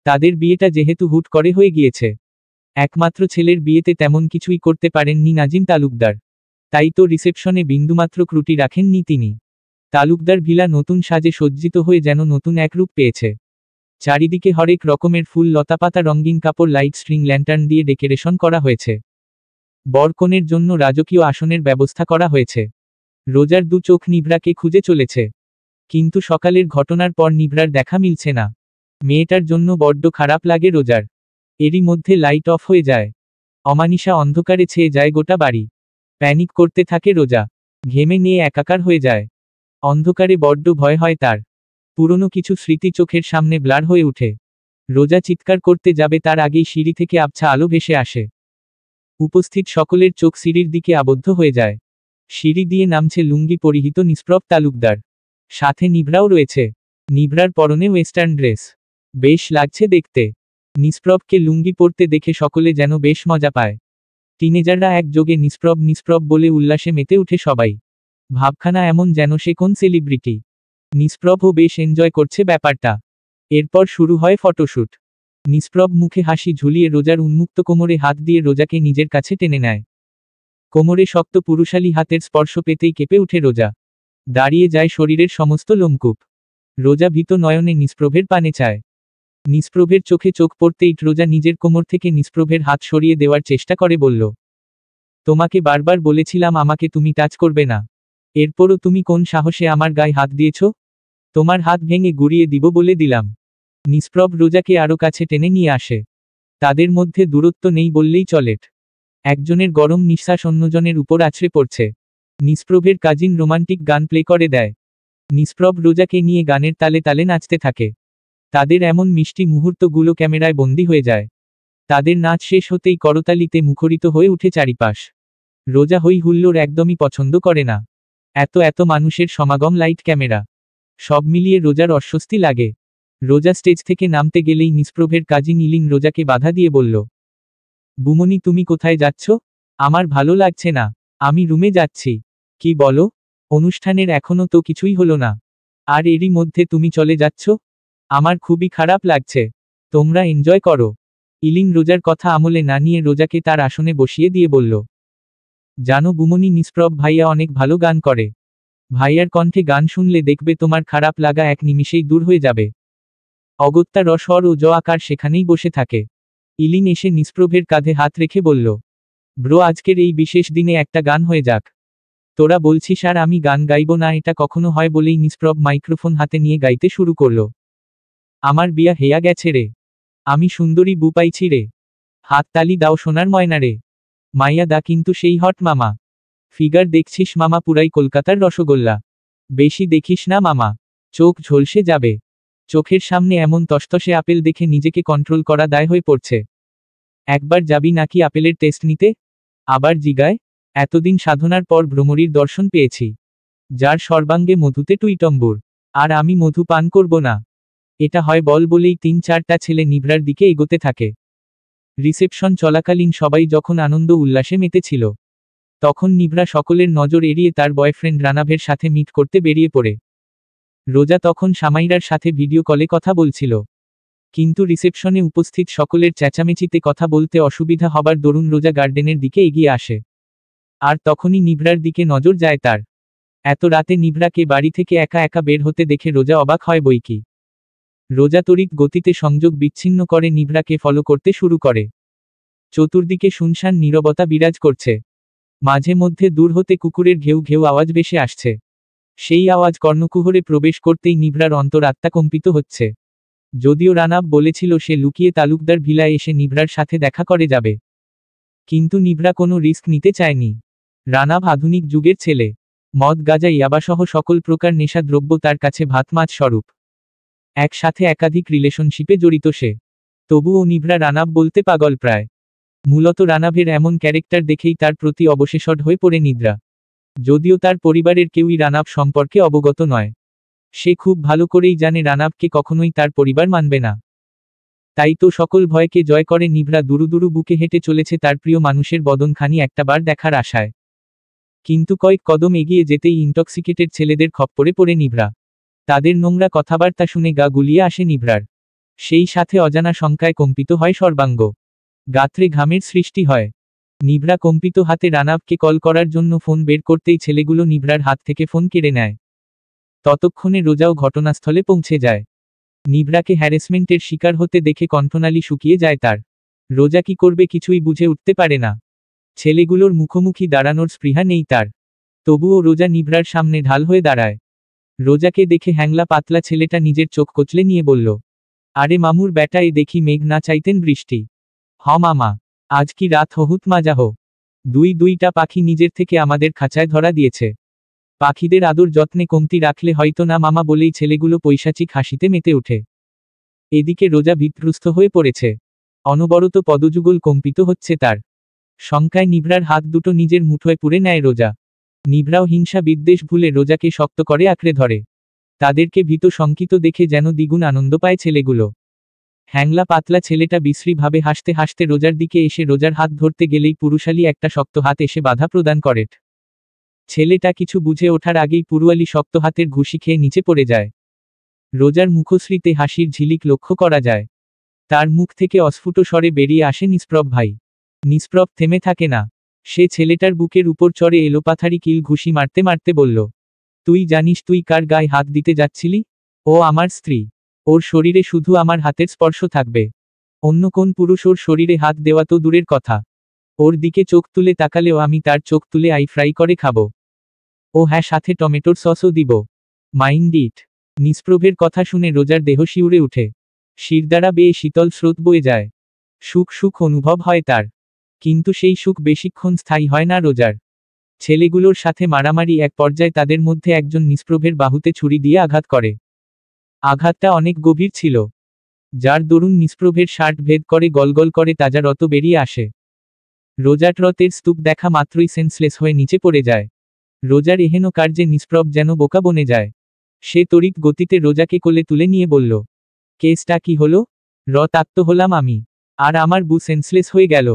তাদের বিয়েটা যেহেতু হুট করে হয়ে গিয়েছে, একমাত্র ছেলের বিয়েতে তেমন কিছুই করতে পারেননি নাজিম তালুকদার, তাই তো রিসেপশনে বিন্দুমাত্র ত্রুটি রাখেননি তিনি। তালুকদার ভিলা নতুন সাজে সজ্জিত হয়ে যেন নতুন এক রূপ পেয়েছে। চারিদিকে হরেক রকমের ফুল, লতাপাতা, রঙিন কাপড়, লাইট, স্ট্রিং ল্যান্টার্ন দিয়ে ডেকোরেশন করা হয়েছে। বরকনের জন্য রাজকীয় আসনের ব্যবস্থা করা হয়েছে। রোজার দু চোখ নিভ্রাকে খুঁজে চলেছে। কিন্তু সকালের ঘটনার পর নিভ্রার দেখা মিলছে না। মেয়েটার জন্য বড্ড খারাপ লাগে রোজার। এরই মধ্যে লাইট অফ হয়ে যায়। অমানিসা অন্ধকারে ছেয়ে যায় গোটা বাড়ি। প্যানিক করতে থাকে রোজা। ঘেমে নিয়ে একাকার হয়ে যায়। অন্ধকারে বড্ড ভয় হয় তার। পুরনো কিছু স্মৃতি চোখের সামনে ব্লার হয়ে ওঠে। রোজা চিৎকার করতে যাবে তার আগেই সিঁড়ি থেকে আবছা আলো ভেসে আসে। উপস্থিত সকলের চোখ সিঁড়ির দিকে আবদ্ধ হয়ে যায়। সিঁড়ি দিয়ে নামছে লুঙ্গি পরিহিত নিষ্প্রভ তালুকদার। সাথে নিভ্রাও রয়েছে। নিভ্রার পরনে ওয়েস্টার্ন ড্রেস। বেশ লাগছে দেখতে। নিষ্প্রভকে লুঙ্গি পরতে দেখে সকলে যেন বেশ মজা পায়। টিনেজাররা একযোগে নিষ্প্রভ নিষ্প্রভ বলে উল্লাসে মেতে উঠে সবাই। ভাবখানা এমন যেন সে কোন সেলিব্রিটি। নিষ্প্রভও বেশ এনজয় করছে ব্যাপারটা। এরপর শুরু হয় ফটোশ্যুট। নিষ্প্রভ মুখে হাসি ঝুলিয়ে রোজার উন্মুক্ত কোমরে হাত দিয়ে রোজাকে নিজের কাছে টেনে নেয়। কোমরে শক্ত পুরুষালী হাতের স্পর্শ পেতেই কেঁপে উঠে রোজা। দাঁড়িয়ে যায় শরীরের সমস্ত লোমকূপ। রোজা ভীত নয়নে নিষ্প্রভের পানে চায়। নিষ্প্রভের চোখে চোখ পড়তেই রোজা নিজের কোমর থেকে নিষ্প্রভের হাত সরিয়ে দেওয়ার চেষ্টা করে বলল, তোমাকে বারবার বলেছিলাম আমাকে তুমি টাচ করবে না। এরপরও তুমি কোন সাহসে আমার গায়ে হাত দিয়েছ? তোমার হাত ভেঙে গুড়িয়ে দিব বলে দিলাম। নিষ্প্রভ রোজাকে আরো কাছে টেনে নিয়ে আসে। তাদের মধ্যে দূরত্ব নেই বললেই চলে। একজনের গরম নিঃশ্বাস অন্যজনের উপর আছড়ে পড়ছে। নিষ্প্রভের কাজিন রোমান্টিক গান প্লে করে দেয়। নিষ্প্রভ রোজাকে নিয়ে গানের তালে তালে নাচতে থাকে। তাদের এমন মিষ্টি মুহূর্তগুলো ক্যামেরায় বন্দী হয়ে যায়। তাদের নাচ শেষ হতেই করতালিতে মুখরিত হয়ে উঠে চারিপাশ। রোজা হই হুল্লোড় একদমই পছন্দ করে না। এত মানুষের সমাগম, লাইট, ক্যামেরা, সব মিলিয়ে রোজার অস্বস্তি লাগে। রোজা স্টেজ থেকে নামতে গেলেই নিষ্প্রভের কাজিন ইলিন রোজাকে বাধা দিয়ে বলল, বুমনি তুমি কোথায় যাচ্ছ? আমার ভালো লাগছে না, আমি রুমে যাচ্ছি। কি বলো? অনুষ্ঠানের এখনো তো কিছুই হলো না, আর এরই মধ্যে তুমি চলে যাচ্ছ? আমার খুবই খারাপ লাগছে। তোমরা এনজয় করো। ইলিন রোজার কথা আমলে না নিয়ে রোজাকে তার আসনে বসিয়ে দিয়ে বলল, জানো বুমনি, নিষ্প্রভ ভাইয়া অনেক ভালো গান করে। ভাইয়ার কণ্ঠে গান শুনলে দেখবে তোমার খারাপ লাগা এক নিমিষেই দূর হয়ে যাবে। অগত্যা রসর ও জ আকার সেখানেই বসে থাকে। ইলিন এসে নিষ্প্রভের কাঁধে হাত রেখে বলল, ব্রো আজকের এই বিশেষ দিনে একটা গান হয়ে যাক। তোরা বলছিস আর আমি গান গাইব না, এটা কখনো হয়? বলেই নিষ্প্রভ মাইক্রোফোন হাতে নিয়ে গাইতে শুরু করল, আমার বিয়া হেয়া গেছে রে, আমি সুন্দরী বু পাইছি রে, হাত তালি দাও সোনার ময়না রে, মাইয়া দা কিন্তু সেই হট মামা, ফিগার দেখছিস মামা পুরাই কলকাতার রসগোল্লা, বেশি দেখিস না মামা, চোখ ঝলসে যাবে। চোখের সামনে এমন তসতসে আপেল দেখে নিজেকে কন্ট্রোল করা দায় হয়ে পড়ছে। একবার যাবি নাকি আপেলের টেস্ট নিতে? আবার জিগায়, এতদিন সাধনার পর ভ্রমরীর দর্শন পেয়েছি, যার সর্বাঙ্গে মধুতে টুইটম্বুর, আর আমি মধু পান করব না? এটা হয় বল? বলেই ৩-৪টা ছেলে নিভ্রার দিকে এগোতে থাকে। রিসেপশন চলাকালীন সবাই যখন আনন্দ উল্লাসে মেতেছিল, তখন নিভ্রা সকলের নজর এড়িয়ে তার বয়ফ্রেন্ড রানাভের সাথে মিট করতে বেরিয়ে পড়ে। রোজা তখন সামাইরার সাথে ভিডিও কলে কথা বলছিল। কিন্তু রিসেপশনে উপস্থিত সকলের চেঁচামেচিতে কথা বলতে অসুবিধা হবার দরুন রোজা গার্ডেনের দিকে এগিয়ে আসে। আর তখনই নিভ্রার দিকে নজর যায় তার। এত রাতে নিভ্রাকে বাড়ি থেকে একা একা বের হতে দেখে রোজা অবাক হয় বইকি। রোজা তড়িৎ গতিতে সংযোগ বিচ্ছিন্ন করে নিভ্রাকে ফলো করতে শুরু করে। চতুর্দিকে শুনশান নীরবতা বিরাজ করছে। মাঝে মধ্যে দূর হতে কুকুরের ঘেউ ঘেউ আওয়াজ ভেসে আসছে। সেই আওয়াজ কর্ণকুহরে প্রবেশ করতেই নিভ্রার অন্তর আত্মা কম্পিত হচ্ছে। যদিও রানাব বলেছিল সে লুকিয়ে তালুকদার ভিলায় এসে নিভ্রার সাথে দেখা করে যাবে, কিন্তু নিভ্রা কোনো রিস্ক নিতে চায়নি। রানাব আধুনিক যুগের ছেলে। মদ, গাঁজা, ইয়াবাসহ সকল প্রকার নেশা দ্রব্য তার কাছে ভাত মাছ স্বরূপ। একসাথে একাধিক রিলেশনশিপে জড়িত সে। তবুও নিভ্রা রানাব বলতে পাগল প্রায়। মূলত রানাভের এমন ক্যারেক্টার দেখেই তার প্রতি অবশেষড হয়ে পড়ে নিদ্রা। যদিও তার পরিবারের কেউই রানাব সম্পর্কে অবগত নয়। সে খুব ভালো করেই জানে রানাবকে কখনোই তার পরিবার মানবে না। তাই তো সকল ভয়কে জয় করে নিভ্রা দুরু দুরু বুকে হেঁটে চলেছে তার প্রিয় মানুষের বদনখানি একটাবার দেখার আশায়। কিন্তু কয়েক কদম এগিয়ে যেতেই ইনটক্সিকেটেড ছেলেদের খপ্পরে পড়ে নিভ্রা। তাদের নোংরা কথাবার্তা শুনে গা গুলিয়ে আসে নিভ্রার। সেই সাথে অজানা শঙ্কায় কম্পিত হয় সর্বাঙ্গ। গাত্রে ঘামের সৃষ্টি হয়। নিভ্রা কম্পিত হাতে রানাবকে কল করার জন্য ফোন বের করতেই ছেলেগুলো নিভ্রার হাত থেকে ফোন কেড়ে নেয়। ততক্ষণে রোজাও ঘটনাস্থলে পৌঁছে যায়। নিভ্রাকে হ্যারাসমেন্টের শিকার হতে দেখে কণ্ঠনালী শুকিয়ে যায় তার। রোজা কি করবে কিছুই বুঝে উঠতে পারে না। ছেলেগুলোর মুখোমুখি দাঁড়ানোর স্পৃহা নেই তার। তবুও রোজা নিভরার সামনে ঢাল হয়ে দাঁড়ায়। রোজাকে দেখে হ্যাংলা পাতলা ছেলেটা নিজের চোখ কচলে নিয়ে বলল, আরে মামুর বেটা, এ দেখি মেঘ না চাইতেন বৃষ্টি। হ মামা, আজ কি রাত হহুত মাজা হো। দুইটা পাখি নিজের থেকে আমাদের খাঁচায় ধরা দিয়েছে। পাখিদের আদর যত্নে কমতি রাখলে হয়তো না মামা বলেই ছেলেগুলো পৈশাচিক হাসিতে মেতে ওঠে। এদিকে রোজা ভীতগ্রস্ত হয়ে পড়েছে। অনবরত পদযুগল কম্পিত হচ্ছে তার। শঙ্কায় নিভরার হাত দুটো নিজের মুঠোয় পুরে নেয় রোজা। নিভরাও হিংসা বিদ্বেষ ভুলে রোজাকে শক্ত করে আঁকড়ে ধরে। তাদেরকে ভীত শঙ্কিত দেখে যেন দ্বিগুণ আনন্দ পায় ছেলেগুলো। হ্যাংলা পাতলা ছেলেটা বিশ্রীভাবে হাসতে হাসতে রোজার দিকে এসে রোজার হাত ধরতে গেলেই পুরুষালী একটা শক্ত হাত এসে বাধা প্রদান করে। ছেলেটা কিছু বুঝে ওঠার আগেই পুরুয়ালি শক্ত হাতের ঘুষি খেয়ে নিচে পড়ে যায়। রোজার মুখশ্রীতে হাসির ঝিলিক লক্ষ্য করা যায়। তার মুখ থেকে অস্ফুট স্বরে বেরিয়ে আসে, নিষ্প্রভ ভাই। নিষ্প্রভ থেমে থাকে না। সে ছেলেটার বুকের উপর চড়ে এলোপাথারি কিল ঘুষি মারতে মারতে বলল, তুই জানিস তুই কার গায়ে হাত দিতে যাচ্ছিলি? ও আমার স্ত্রী। ওর শরীরে শুধু আমার হাতের স্পর্শ থাকবে। অন্য কোন পুরুষ ওর শরীরে হাত দেওয়া তো দূরের কথা, ওর দিকে চোখ তুলে তাকালেও আমি তার চোখ তুলে আই ফ্রাই করে খাবো। ও হ্যাঁ, সাথে টমেটোর সসও দিব। Mind it. নিষ্প্রভের কথা শুনে রোজার দেহ শিউরে উঠে। শিরদাঁড়া বেয়ে শীতল স্রোত বয়ে যায়। সুখ সুখ অনুভব হয় তার। কিন্তু সেই সুখ বেশিক্ষণ স্থায়ী হয় না রোজার। ছেলেগুলোর সাথে মারামারি এক পর্যায়ে তাদের মধ্যে একজন নিষ্প্রভের বাহুতে ছুরি দিয়ে আঘাত করে। আঘাতটা অনেক গভীর ছিল, যার দরুন নিষ্প্রভের শার্ট ভেদ করে গলগল করে তাজা রক্ত বেরিয়ে আসে। রোজার রক্তের স্তূপ দেখা মাত্রই সেন্সলেস হয়ে নিচে পড়ে যায়। রোজার এহেন কার্যে নিষ্প্রভ যেন বোকা বনে যায়। সে তড়িৎ গতিতে রোজাকে কোলে তুলে নিয়ে বলল, কেসটা কি হলো? রক্তাক্ত হলাম আমি, আর আমার বউ সেন্সলেস হয়ে গেল।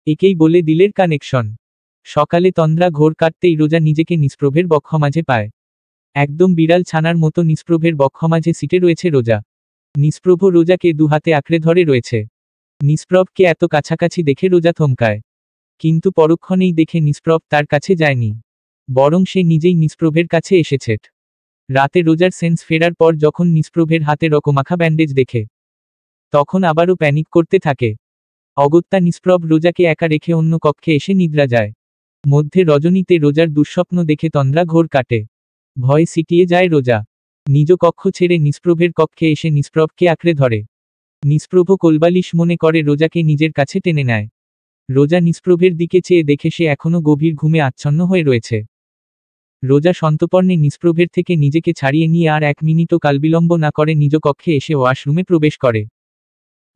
একেই বলে দিলের কানেকশন। সকালে তন্দ্রা ঘোর কাটতেই রোজা নিজেকে নিষ্প্রভের বক্ষমাঝে পায়। একদম বিড়াল ছানার মতো নিষ্প্রভের বক্ষমাঝে সিটে রয়েছে রোজা। নিষ্প্রভ রোজাকে দুহাতে আঁকড়ে ধরে রয়েছে। নিষ্প্রভকে এত কাছাকাছি দেখে রোজা থমকায়। কিন্তু পরক্ষণেই দেখে নিষ্প্রভ তার কাছে যায়নি, বরং সে নিজেই নিষ্প্রভের কাছে এসেছে। রাতে রোজার সেন্স ফেরার পর যখন নিষ্প্রভের হাতে রকমাখা ব্যান্ডেজ দেখে, তখন আবারও প্যানিক করতে থাকে। অগত্যা নিষ্প্রভ রোজাকে একা রেখে অন্য কক্ষে এসে নিদ্রা যায়। মধ্যে রজনীতে রোজার দুঃস্বপ্ন দেখে তন্দ্রা ঘোর কাটে। ভয়ে সিটিয়ে যায় রোজা। নিজ কক্ষ ছেড়ে নিষ্প্রভের কক্ষে এসে নিষ্প্রভকে আঁকড়ে ধরে। নিষ্প্রভ কোলবালিশ মনে করে রোজাকে নিজের কাছে টেনে নেয়। রোজা নিষ্প্রভের দিকে চেয়ে দেখে সে এখনো গভীর ঘুমে আচ্ছন্ন হয়ে রয়েছে। রোজা সন্তর্পণে নিষ্প্রভের থেকে নিজেকে ছাড়িয়ে নিয়ে আর 1 মিনিটও কালবিলম্ব না করে নিজ কক্ষে এসে ওয়াশরুমে প্রবেশ করে।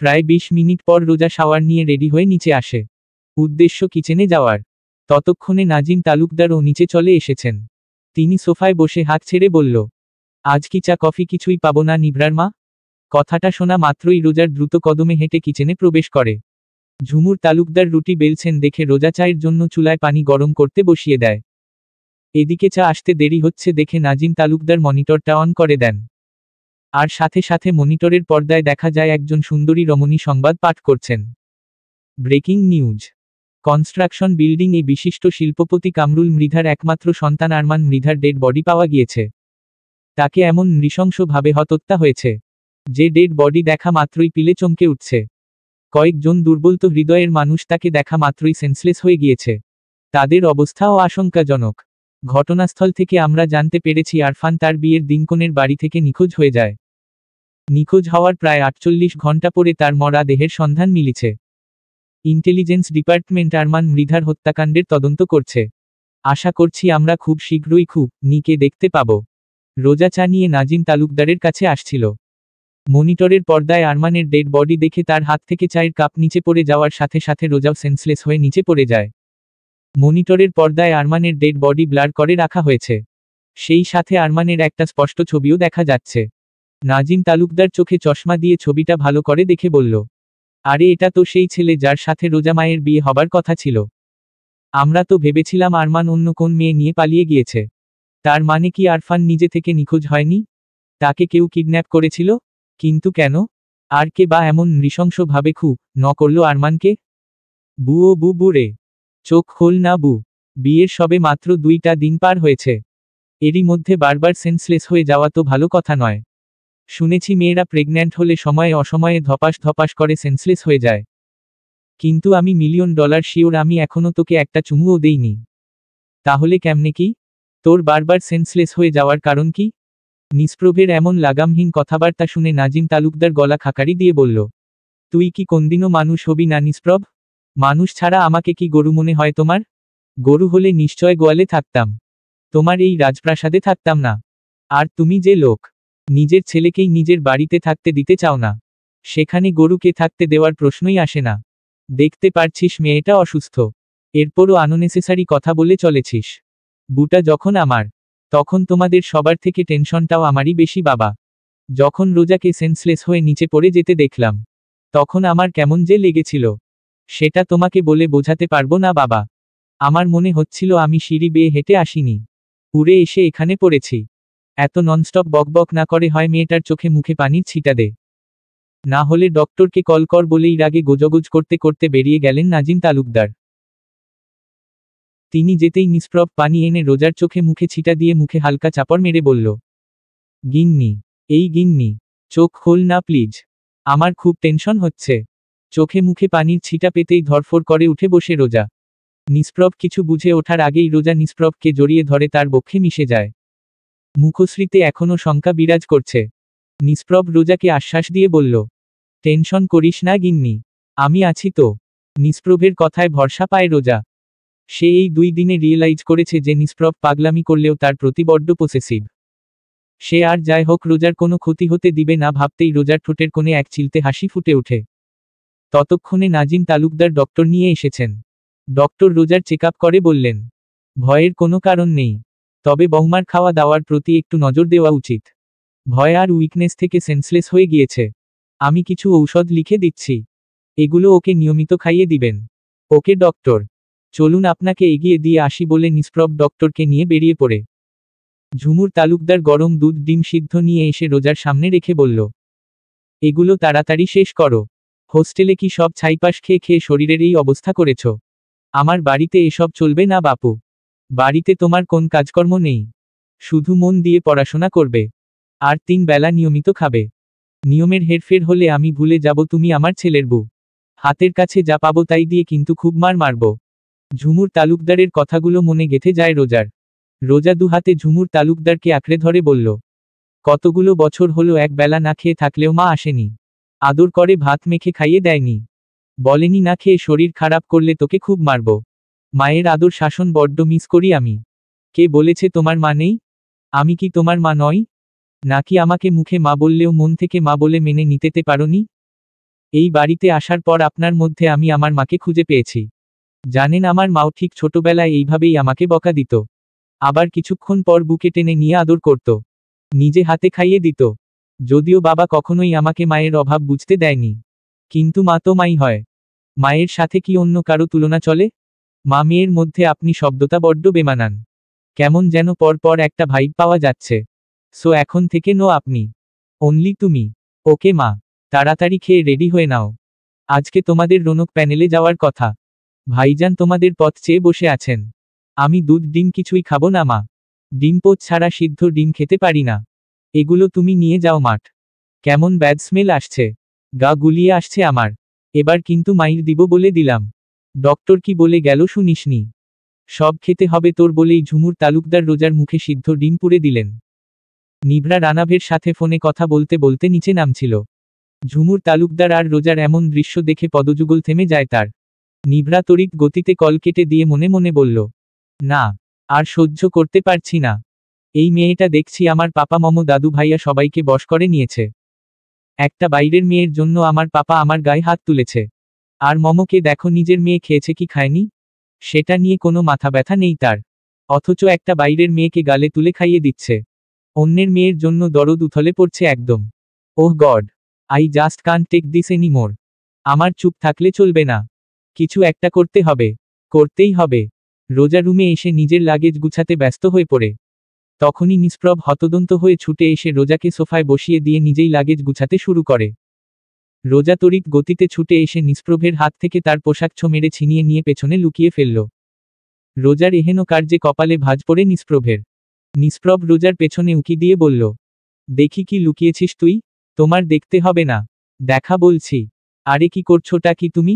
প্রায় 20 মিনিট পর রোজা শাওয়ার নিয়ে রেডি হয়ে নিচে আসে, উদ্দেশ্য কিচেনে যাওয়ার। ততক্ষণে নাজিম তালুকদারও নিচে চলে এসেছেন। তিনি সোফায় বসে হাত ছেড়ে বলল, আজ কি চা কফি কিছুই পাবো না নিভরার মা? কথাটা শোনা মাত্রই রোজার দ্রুত কদমে হেঁটে কিচেনে প্রবেশ করে। ঝুমুর তালুকদার রুটি বেলছেন দেখে রোজা চায়ের জন্য চুলায় পানি গরম করতে বসিয়ে দেয়। এদিকে চা আসতে দেরি হচ্ছে দেখে নাজিম তালুকদার মনিটরটা অন করে দেন। আর সাথে সাথে মনিটরের পর্দায় দেখা যায় একজন সুন্দরী রমণী সংবাদ পাঠ করছেন। Breaking news. কনস্ট্রাকশন বিল্ডিং এ বিশিষ্ট শিল্পপতি কামরুল মৃধার একমাত্র সন্তান আরমান মৃধার ডেড বডি পাওয়া গিয়েছে। তাকে এমন নৃশংসভাবে হত্যা হয়েছে যে ডেড বডি দেখা মাত্রই পিলে চমকে উঠছে। কয়েকজন দুর্বল হৃদয়ের মানুষ তাকে দেখা মাত্রই সেন্সলেস হয়ে গিয়েছে। তাদের অবস্থাও আশঙ্কাজনক। ঘটনাস্থল থেকে আমরা জানতে পেরেছি আরফান তার বিয়ের দিন কনের বাড়ি থেকে নিখোঁজ হয়ে যায়। নিখোঁজ হওয়ার প্রায় 48 ঘণ্টা পরে তার মরা দেহের সন্ধান মিলেছে। ইন্টেলিজেন্স ডিপার্টমেন্ট আরমান মৃধার হত্যাকাণ্ডের তদন্ত করছে। আশা করছি আমরা খুব শীঘ্রই নিকে দেখতে পাব। রোজা চা নিয়ে নাজিম তালুকদারের কাছে আসছিল। মনিটরের পর্দায় আরমানের ডেড বডি দেখে তার হাত থেকে চায়ের কাপ নিচে পড়ে যাওয়ার সাথে সাথে রোজাও সেন্সলেস হয়ে নিচে পড়ে যায়। মনিটরের পর্দায় আরমানের ডেড বডি ব্লার করে রাখা হয়েছে। সেই সাথে আরমানের একটা স্পষ্ট ছবিও দেখা যাচ্ছে। নাজিম তালুকদার চোখে চশমা দিয়ে ছবিটা ভালো করে দেখে বলল, আরে এটা তো সেই ছেলে যার সাথে রোজা মায়ের বিয়ে হবার কথা ছিল। আমরা তো ভেবেছিলাম আরমান অন্য কোন মেয়ে নিয়ে পালিয়ে গিয়েছে। তার মানে কি আরফান নিজে থেকে নিখোঁজ হয়নি? তাকে কেউ কিডন্যাপ করেছিল? কিন্তু কেন? আর কে বা এমন নৃশংসভাবে করল আরমানকে? বুও বুড়ে, চোখ খোল না বু। বিয়ের সবে মাত্র 2টা দিন পার হয়েছে। এরই মধ্যে বারবার সেন্সলেস হয়ে যাওয়া তো ভালো কথা নয়। শুনেছি মেয়েরা প্রেগন্যান্ট হলে সময়ে অসময়ে ধপাস ধপাস করে সেন্সলেস হয়ে যায়। কিন্তু আমি $1,000,000 শিওর আমি এখনো তোকে একটা চুমুও দেইনি। তাহলে কেমনে কি? তোর বারবার সেন্সলেস হয়ে যাওয়ার কারণ কি? নিষ্প্রভের এমন লাগামহীন কথাবার্তা শুনে নাজিম তালুকদার গলা খাকারি দিয়ে বলল, তুই কি কোনদিনও মানুষ হবি না নিষ্প্রভ? মানুষ ছাড়া আমাকে কি গরু মনে হয় তোমার? গরু হলে নিশ্চয় গোয়ালে থাকতাম, তোমার এই রাজপ্রাসাদে থাকতাম না। আর তুমি যে লোক, নিজের ছেলেকেই নিজের বাড়িতে থাকতে দিতে চাও না, সেখানে গরুকে থাকতে দেওয়ার প্রশ্নই আসে না। দেখতে পারছিস মেয়েটা অসুস্থ, এরপরও আননেসেসারি কথা বলে চলেছিস। বুটা যখন আমার, তখন তোমাদের সবার থেকে টেনশনটাও আমারই বেশি বাবা। যখন রোজাকে সেন্সলেস হয়ে নিচে পড়ে যেতে দেখলাম, তখন আমার কেমন যে লেগেছিল, সেটা তোমাকে বলে বোঝাতে পারবো না বাবা। আমার মনে হচ্ছিল আমি সিঁড়ি বেয়ে হেঁটে আসিনি, উড়ে এসে এখানে পড়েছি। এত ননস্টপ বকবক না করে হয় মেয়েটার চোখে মুখে পানির ছিটা দে, না হলে ডক্টরকে কল কর বলেই রাগে গোজগোজ করতে করতে বেরিয়ে গেলেন নাজিম তালুকদার। তিনি যেতেই নিষ্প্রভ পানি এনে রোজার চোখে মুখে ছিটা দিয়ে মুখে হালকা চাপড় মেরে বলল, গিন্নি, এই গিন্নি, চোখ খোল না প্লিজ, আমার খুব টেনশন হচ্ছে। চোখে মুখে পানির ছিটা পেতেই ধরফড় করে উঠে বসে রোজা। নিষ্প্রভ কিছু বুঝে ওঠার আগেই রোজা নিষ্প্রভকে জড়িয়ে ধরে তার বক্ষে মিশে যায়। মুখশ্রীতে এখনো শঙ্কা বিরাজ করছে। নিষ্প্রভ রোজাকে আশ্বাস দিয়ে বলল, টেনশন করিস না গিন্নি, আমি আছি তো। নিষ্প্রভের কথায় ভরসা পায় রোজা। সে এই 2 দিনে রিয়েলাইজ করেছে যে নিষ্প্রভ পাগলামি করলেও তার প্রতি বড্ড পসেসিভ। সে আর যাই হোক রোজার কোনো ক্ষতি হতে দিবে না ভাবতেই রোজার ঠোঁটের কোণে এক চিলতে হাসি ফুটে ওঠে। ততক্ষণে নাজিম তালুকদার ডক্টর নিয়ে এসেছেন। ডক্টর রোজার চেকআপ করে বললেন, ভয়ের কোনো কারণ নেই, তবে বৌমার খাওয়া দাওয়ার প্রতি একটু নজর দেওয়া উচিত। ভয় আর উইকনেস থেকে সেন্সলেস হয়ে গিয়েছে। আমি কিছু ঔষধ লিখে দিচ্ছি, এগুলো ওকে নিয়মিত খাইয়ে দিবেন। ওকে ডক্টর, চলুন আপনাকে এগিয়ে দিয়ে আসি বলে নিষ্প্রভ ডক্টরকে নিয়ে বেরিয়ে পড়ে। ঝুমুর তালুকদার গরম দুধ ডিম সিদ্ধ নিয়ে এসে রোজার সামনে রেখে বলল, এগুলো তাড়াতাড়ি শেষ করো। হোস্টেলে কি সব ছাইপাশ খেয়ে খেয়ে শরীরের এই অবস্থা করেছ? আমার বাড়িতে এসব চলবে না বাপু। বাড়িতে তোমার কোন কাজকর্ম নেই, শুধু মন দিয়ে পড়াশোনা করবে, আর 3 বেলা নিয়মিত খাবে। নিয়মের হেরফের হলে আমি ভুলে যাব তুমি আমার ছেলের বউ। হাতের কাছে যা পাবো তাই দিয়ে কিন্তু খুব মার মারব। ঝুমুর তালুকদারের কথাগুলো মনে গেঁথে যায় রোজার। রোজা দুহাতে ঝুমুর তালুকদারকে আঁকড়ে ধরে বলল, কতগুলো বছর হলো এক বেলা না খেয়ে থাকলেও মা আসেনি, আদর করে ভাত মেখে খাইয়ে দেয়নি, বলেনি না খেয়ে শরীর খারাপ করলে তোকে খুব মারব। মায়ের আদর শাসন বড্ড মিস করি আমি। কে বলেছে তোমার মা নেই? আমি কি তোমার মা নই? নাকি আমাকে মুখে মা বললেও মন থেকে মা বলে মেনে নিতে পারোনি? এই বাড়িতে আসার পর আপনার মধ্যে আমি আমার মাকে খুঁজে পেয়েছি। জানেন আমার মাও ঠিক ছোটবেলায় এইভাবেই আমাকে বকা দিত, আবার কিছুক্ষণ পর বুকে টেনে নিয়ে আদর করত, নিজে হাতে খাইয়ে দিত। যদিও বাবা কখনোই আমাকে মায়ের অভাব বুঝতে দেয়নি, কিন্তু মা তো মাই হয়। মায়ের সাথে কি অন্য কারো তুলনা চলে? মা মেয়ের মধ্যে আপনি শব্দটা বড্ড বেমানান, কেমন যেন পর পর একটা ভাইব পাওয়া যাচ্ছে। সো এখন থেকে নো আপনি, অনলি তুমি। ওকে মা, তাড়াতাড়ি খেয়ে রেডি হয়ে নাও, আজকে তোমাদের রৌনক প্যানেলে যাওয়ার কথা। ভাইজান তোমাদের পথ চেয়ে বসে আছেন। আমি দুধ ডিম কিছুই খাবো না মা, ডিম পোচ ছাড়া সিদ্ধ ডিম খেতে পারি না। এগুলো তুমি নিয়ে যাও মাঠ। কেমন ব্যাড স্মেল আসছে, গা গুলিয়ে আসছে আমার। এবার কিন্তু মাইর দিব বলে দিলাম। ডক্টর কি বলে গেল শুনিসনি? সব খেতে হবে তোর বলেই ঝুমুর তালুকদার রোজার মুখে সিদ্ধ ডিম পুড়ে দিলেন। নিভরা রানাভের সাথে ফোনে কথা বলতে বলতে নিচে নামছিল। ঝুমুর তালুকদার আর রোজার এমন দৃশ্য দেখে পদযুগল থেমে যায় তার। নিভরা তড়িৎ গতিতে কল কেটে দিয়ে মনে মনে বলল, না, আর সহ্য করতে পারছি না। এই মেয়েটা দেখছি আমার পাপা মম দাদু ভাইয়া সবাইকে বশ করে নিয়েছে। একটা বাইরের মেয়ের জন্য আমার পাপা আমার গায়ে হাত তুলেছে। আর মমকে দেখো নিজের মেয়ে খেয়েছে কি খায়নি, সেটা নিয়ে কোনো মাথা ব্যথা নেই তার। অথচ একটা বাইরের মেয়েকে গালে তুলে খাইয়ে দিচ্ছে। অন্যের মেয়ের জন্য দরদ উথলে পড়ছে একদম। Oh God, I just can't take this anymore. আমার চুপ থাকলে চলবে না, কিছু একটা করতে হবে, করতেই হবে। রোজা রুমে এসে নিজের লাগেজ গুছাতে ব্যস্ত হয়ে পড়ে। তখনই নিষ্প্রভ হতদন্ত হয়ে ছুটে এসে রোজাকে সোফায় বসিয়ে দিয়ে নিজেই লাগেজ গুছাতে শুরু করে। রোজা তড়িৎ গতিতে ছুটে এসে নিষ্প্রভের হাত থেকে তার পোশাক মেরে ছিনিয়ে নিয়ে পেছনে লুকিয়ে ফেলল। রোজার এহেন কার্যে কপালে ভাঁজ পড়ে নিষ্প্রভের। নিষ্প্রভ রোজার পেছনে উকি দিয়ে বলল, দেখি কি লুকিয়েছিস তুই? তোমার দেখতে হবে না, দেখা বলছি। আরে কি করছোটা কি তুমি?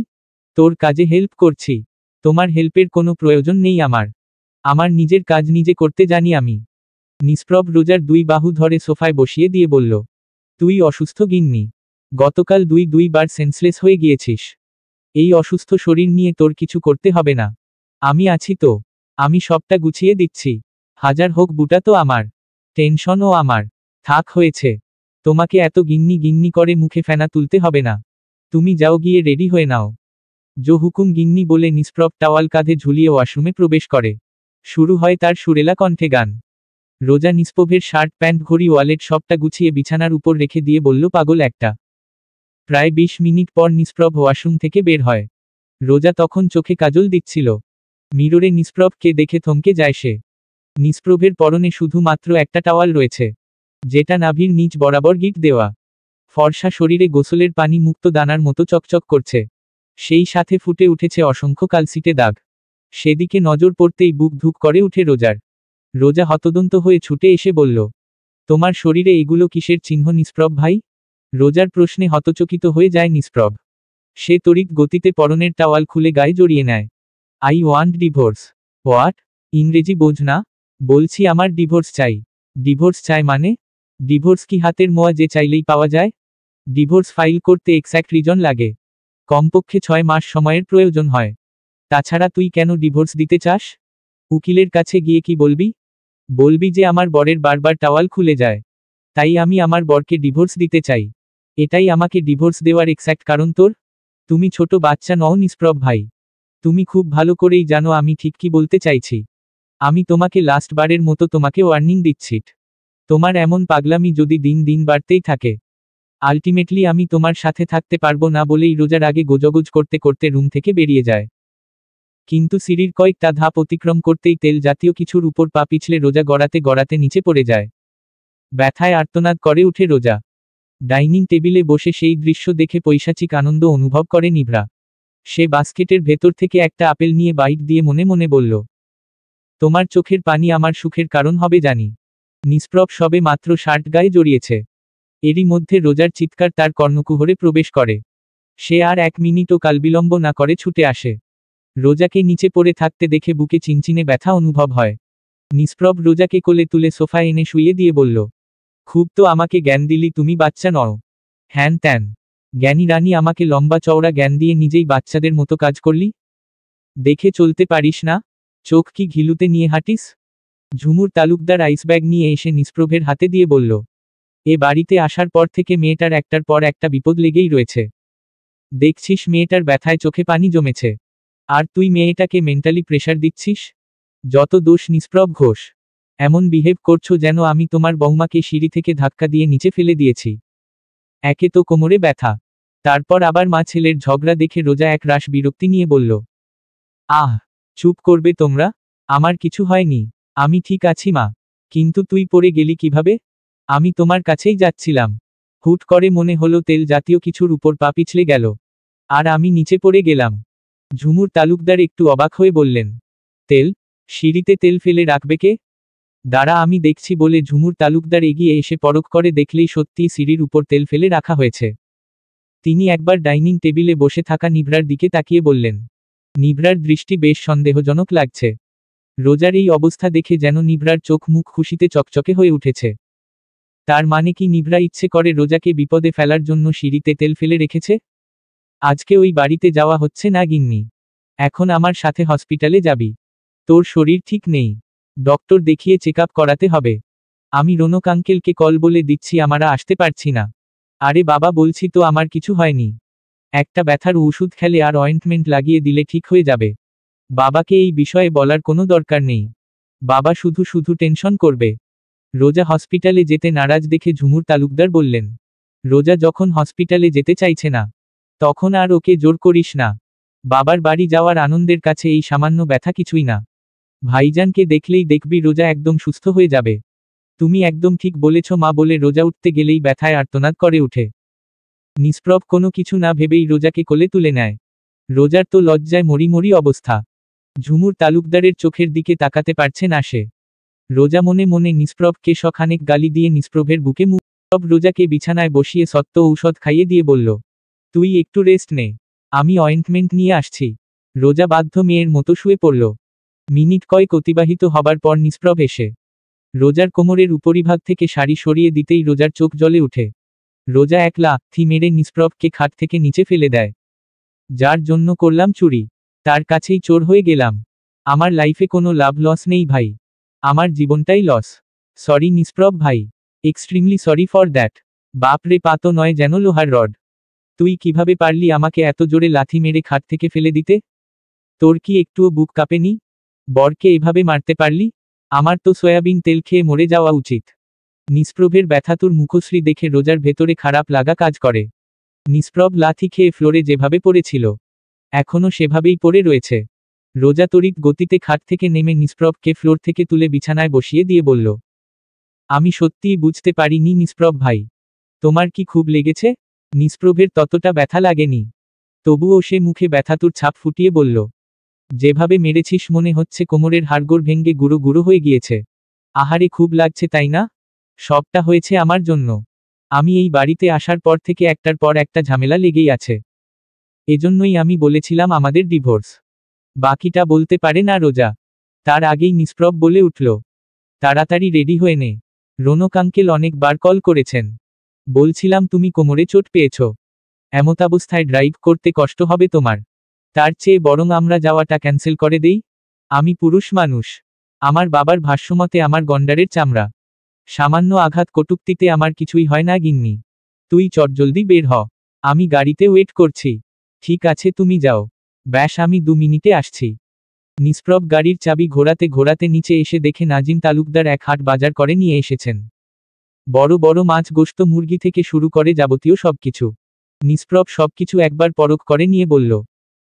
তোর কাজে হেল্প করছি। তোমার হেল্পের কোনো প্রয়োজন নেই আমার। আমার নিজের কাজ নিজে করতে জানি আমি। নিষ্প্রভ রোজার দুই বাহু ধরে সোফায় বসিয়ে দিয়ে বলল, তুই অসুস্থ গিন্নি। গতকাল দুইবার সেন্সলেস হয়ে গিয়েছিস। এই অসুস্থ শরীর নিয়ে তোর কিছু করতে হবে না। আমি আছি তো। আমি সবটা গুছিয়ে দিচ্ছি। হাজার হোক বুটা তো আমার। টেনশনও আমার। থাক হয়েছে। তোমাকে এত গিন্নি গিন্নি করে মুখে ফেনা তুলতে হবে না। তুমি যাও গিয়ে রেডি হয়ে নাও। জো হুকুম গিন্নি বলে নিষ্প্রভ টাওয়াল কাঁধে ঝুলিয়ে ওয়াশরুমে প্রবেশ করে। শুরু হয় তার সুরেলা কণ্ঠে গান। রোজা নিষ্প্রভের শার্ট প্যান্ট ঘড়ি ওয়ালেট সবটা গুছিয়ে বিছানার উপর রেখে দিয়ে বলল, পাগল একটা। প্রায় 20 মিনিট পর নিষ্প্রভ ওয়াশরুম থেকে বের হয়। রোজা তখন চোখে কাজল দিচ্ছিল। মিররে নিষ্প্রভকে দেখে থমকে যায় সে। নিষ্প্রভের পরনে শুধুমাত্র একটা টাওয়াল রয়েছে, যেটা নাভির নিচ বরাবর গিট দেওয়া। ফর্সা শরীরে গোসলের পানি মুক্ত দানার মতো চকচক করছে। সেই সাথে ফুটে উঠেছে অসংখ্য কালসিটে দাগ। সেদিকে নজর পড়তেই বুক ধুক করে উঠে রোজার। রোজা হতদন্ত হয়ে ছুটে এসে বলল, তোমার শরীরে এগুলো কিসের চিহ্ন নিষ্প্রভ ভাই? রোজার প্রশ্নে হতচকিত হয়ে যায় নিষ্প্রভ। সে তড়িৎ গতিতে পরনের টাওয়াল খুলে গায়ে জড়িয়ে নেয়। I want divorce. হোয়াট? ইংরেজি বোঝ না? বলছি আমার ডিভোর্স চাই। ডিভোর্স চাই মানে? ডিভোর্স কি হাতের মোয়া যে চাইলেই পাওয়া যায়? ডিভোর্স ফাইল করতে এক্স্যাক্ট রিজন লাগে। কমপক্ষে 6 মাস সময়ের প্রয়োজন হয়। তাছাড়া তুই কেন ডিভোর্স দিতে চাস? উকিলের কাছে গিয়ে কি বলবি? বলবি যে আমার বরের বারবার টাওয়াল খুলে যায়, তাই আমি আমার বরকে ডিভোর্স দিতে চাই। এটাই আমাকে ডিভোর্স দেওয়ার এক্স্যাক্ট কারণ তোর? তুমি ছোট বাচ্চা নও নিষ্প্রভ ভাই। তুমি খুব ভালো করেই জানো আমি ঠিক কি বলতে চাইছি। আমি তোমাকে লাস্ট বারের মতো তোমাকে ওয়ার্নিং দিচ্ছি। তোমার এমন পাগলামি যদি দিন দিন বাড়তেই থাকে, আলটিমেটলি আমি তোমার সাথে থাকতে পারবো না বলেই রোজার আগে গোজগোজ করতে করতে রুম থেকে বেরিয়ে যায়। কিন্তু সিঁড়ির কয়েকটা ধাপ অতিক্রম করতেই তেল জাতীয় কিছুর উপর পা পিছলে রোজা গড়াতে গড়াতে নিচে পড়ে যায়। ব্যথায় আর্তনাদ করে উঠে রোজা। ডাইনিং টেবিলে বসে সেই দৃশ্য দেখে পৈশাচিক আনন্দ অনুভব করে নিভ্রা। সে বাস্কেটের ভেতর থেকে একটা আপেল নিয়ে বাইট দিয়ে মনে মনে বলল, তোমার চোখের পানি আমার সুখের কারণ হবে জানি। নিষ্প্রভ সবে মাত্র শার্ট গায়ে জড়িয়েছে। এরই মধ্যে রোজার চিৎকার তার কর্ণকুহরে প্রবেশ করে। সে আর 1 মিনিটও কালবিলম্ব না করে ছুটে আসে। রোজাকে নিচে পড়ে থাকতে দেখে বুকে চিনচিনে ব্যথা অনুভব হয়। নিষ্প্রভ রোজাকে কোলে তুলে সোফায় এনে শুইয়ে দিয়ে বলল, খুব তো আমাকে জ্ঞান দিলি, তুমি বাচ্চা নও। হ্যান ত্যান। জ্ঞানী রানী আমাকে লম্বা চওড়া জ্ঞান দিয়ে নিজেই বাচ্চাদের মতো কাজ করলি? দেখে চলতে পারিস না? চোখ কি ঘিলুতে নিয়ে হাঁটিস? ঝুমুর তালুকদার আইসব্যাগ নিয়ে এসে নিষ্প্রভের হাতে দিয়ে বলল, এ বাড়িতে আসার পর থেকে মেয়েটার একটার পর একটা বিপদ লেগেই রয়েছে। দেখছিস মেয়েটার ব্যথায় চোখে পানি জমেছে, আর তুই মেয়েটাকে মেন্টালি প্রেশার দিচ্ছিস। যত দোষ নিষ্প্রভ ঘোষ। এমন বিহেভ করছো যেন আমি তোমার বৌমাকে সিঁড়ি থেকে ধাক্কা দিয়ে নিচে ফেলে দিয়েছি। একে তো কোমরে ব্যথা, তারপর আবার মা ছেলের ঝগড়া দেখে রোজা এক রাশ বিরক্তি নিয়ে বলল, আহ, চুপ করবে তোমরা? আমার কিছু হয়নি, আমি ঠিক আছি মা। কিন্তু তুই পড়ে গেলি কিভাবে? আমি তোমার কাছেই যাচ্ছিলাম, হুট করে মনে হলো তেল জাতীয় কিছুর উপর পা পিছলে গেল, আর আমি নিচে পড়ে গেলাম। ঝুমুর তালুকদার একটু অবাক হয়ে বললেন, তেল? সিঁড়িতে তেল ফেলে রাখবে কে? দাঁড়া আমি দেখছি বলে ঝুমুর তালুকদার এগিয়ে এসে পরখ করে দেখলেই সত্যিই সিঁড়ির উপর তেল ফেলে রাখা হয়েছে। তিনি একবার ডাইনিং টেবিলে বসে থাকা নিভ্রার দিকে তাকিয়ে বললেন। নিভ্রার দৃষ্টি বেশ সন্দেহজনক লাগছে। রোজার এই অবস্থা দেখে যেন নিভ্রার চোখ মুখ খুশিতে চকচকে হয়ে উঠেছে। তার মানে কি নিভ্রা ইচ্ছে করে রোজাকে বিপদে ফেলার জন্য সিঁড়িতে তেল ফেলে রেখেছে? আজকে ওই বাড়িতে যাওয়া হচ্ছে না গিন্নি। এখন আমার সাথে হসপিটালে যাবি। তোর শরীর ঠিক নেই, ডক্টর দেখিয়ে চেক আপ করাতে হবে। আমি রৌনক আঙ্কেলকে কল বলে দিচ্ছি আমরা আসতে পারছি না। আরে বাবা বলছি তো আমার কিছু হয়নি। একটা ব্যথার ওষুধ খেলে আর অয়েন্টমেন্ট লাগিয়ে দিলে ঠিক হয়ে যাবে। বাবাকে এই বিষয়ে বলার কোনো দরকার নেই। বাবা শুধু শুধু টেনশন করবে। রোজা হসপিটালে যেতে নারাজ দেখে ঝুমুর তালুকদার বললেন, রোজা যখন হসপিটালে যেতে চাইছে না, তখন আর ওকে জোর করিস না। বাবার বাড়ি যাওয়ার আনন্দের কাছে এই সামান্য ব্যথা কিছুই না। ভাইজানকে দেখলেই দেখবি রোজা একদম সুস্থ হয়ে যাবে। তুমি একদম ঠিক বলেছ মা বলে রোজা উঠতে গেলেই ব্যথায় আর্তনাদ করে উঠে। নিষ্প্রভ কোনো কিছু না ভেবেই রোজাকে কোলে তুলে নেয়। রোজার তো লজ্জায় মরি মরি অবস্থা। ঝুমুর তালুকদারের চোখের দিকে তাকাতে পারছে না সে। রোজা মনে মনে নিষ্প্রভকে শখানেক গালি দিয়ে নিষ্প্রভের বুকে মুখ রোজাকে বিছানায় বসিয়ে সত্ত্ব ঔষধ খাইয়ে দিয়ে বলল, তুই একটু রেস্ট নে। আমি অয়েন্টমেন্ট নিয়ে আসছি। রোজা বাধ্য মেয়ের মতো শুয়ে পড়ল। মিনিট কয়েক অতিবাহিত হবার পর নিষ্প্রভ এসে রোজার কোমরের উপরিভাগ থেকে শাড়ি সরিয়ে দিতেই রোজার চোখ জ্বলে উঠে। রোজা এক লাথি মেরে নিষ্প্রভকে খাট থেকে নিচে ফেলে দেয়। যার জন্য করলাম চুরি, তার কাছেই চোর হয়ে গেলাম। আমার লাইফে কোনো লাভ লস নেই ভাই, আমার জীবনটাই লস। সরি নিষ্প্রভ ভাই, এক্সট্রিমলি সরি ফর দ্যাট। বাপরে, পা তো নয় যেন লোহার রড। তুই কিভাবে পারলি আমাকে এত জোরে লাথি মেরে খাট থেকে ফেলে দিতে? তোর কি একটুও বুক কাঁপেনি? বরকে এভাবে মারতে পারলি? আমার তো সয়াবিন তেল খেয়ে মরে যাওয়া উচিত। নিষ্প্রভের ব্যথাতুর মুখশ্রী দেখে রোজার ভেতরে খারাপ লাগা কাজ করে। নিষ্প্রভ লাথি খেয়ে ফ্লোরে যেভাবে পড়েছিল, এখনও সেভাবেই পড়ে রয়েছে। রোজা তড়িৎ গতিতে খাট থেকে নেমে নিষ্প্রভকে ফ্লোর থেকে তুলে বিছানায় বসিয়ে দিয়ে বলল, আমি সত্যিই বুঝতে পারিনি নিষ্প্রভ ভাই, তোমার কি খুব লেগেছে? নিষ্প্রভের ততটা ব্যথা লাগেনি, তবুও সে মুখে ব্যথাতুর ছাপ ফুটিয়ে বলল, যেভাবে মেরেছিস মনে হচ্ছে কোমরের হাড়গোড় ভেঙে গুঁড়ো গুঁড়ো হয়ে গিয়েছে। আহারে, খুব লাগছে তাই না? সবটা হয়েছে আমার জন্য। আমি এই বাড়িতে আসার পর থেকে একটার পর একটা ঝামেলা লেগেই আছে। এজন্যই আমি বলেছিলাম আমাদের ডিভোর্স। বাকিটা বলতে পারে না রোজা। তার আগেই নিষ্প্রভ বলে উঠল, তাড়াতাড়ি রেডি হয়ে নে। রৌনক আঙ্কেল অনেকবার কল করেছেন। বলছিলাম তুমি কোমরে চোট পেয়েছ, এমতাবস্থায় ড্রাইভ করতে কষ্ট হবে তোমার। তার চেয়ে বরং আমরা যাওয়াটা ক্যান্সেল করে দেই। আমি পুরুষ মানুষ, আমার বাবার ভাষ্যমতে আমার গন্ডারের চামড়া। সামান্য আঘাত কটূক্তিতে আমার কিছুই হয় না গিন্নি। তুই চটজলদি বের হ, আমি গাড়িতে ওয়েট করছি। ঠিক আছে, তুমি যাও। ব্যাস, আমি 2 মিনিটে আসছি। নিষ্প্রভ গাড়ির চাবি ঘোরাতে ঘোরাতে নিচে এসে দেখে নাজিম তালুকদার এক হাট বাজার করে নিয়ে এসেছেন। বড় বড় মাছ, গোশত, মুরগি থেকে শুরু করে যাবতীয় সবকিছু। নিষ্প্রভ সবকিছু একবার পরখ করে নিয়ে বলল,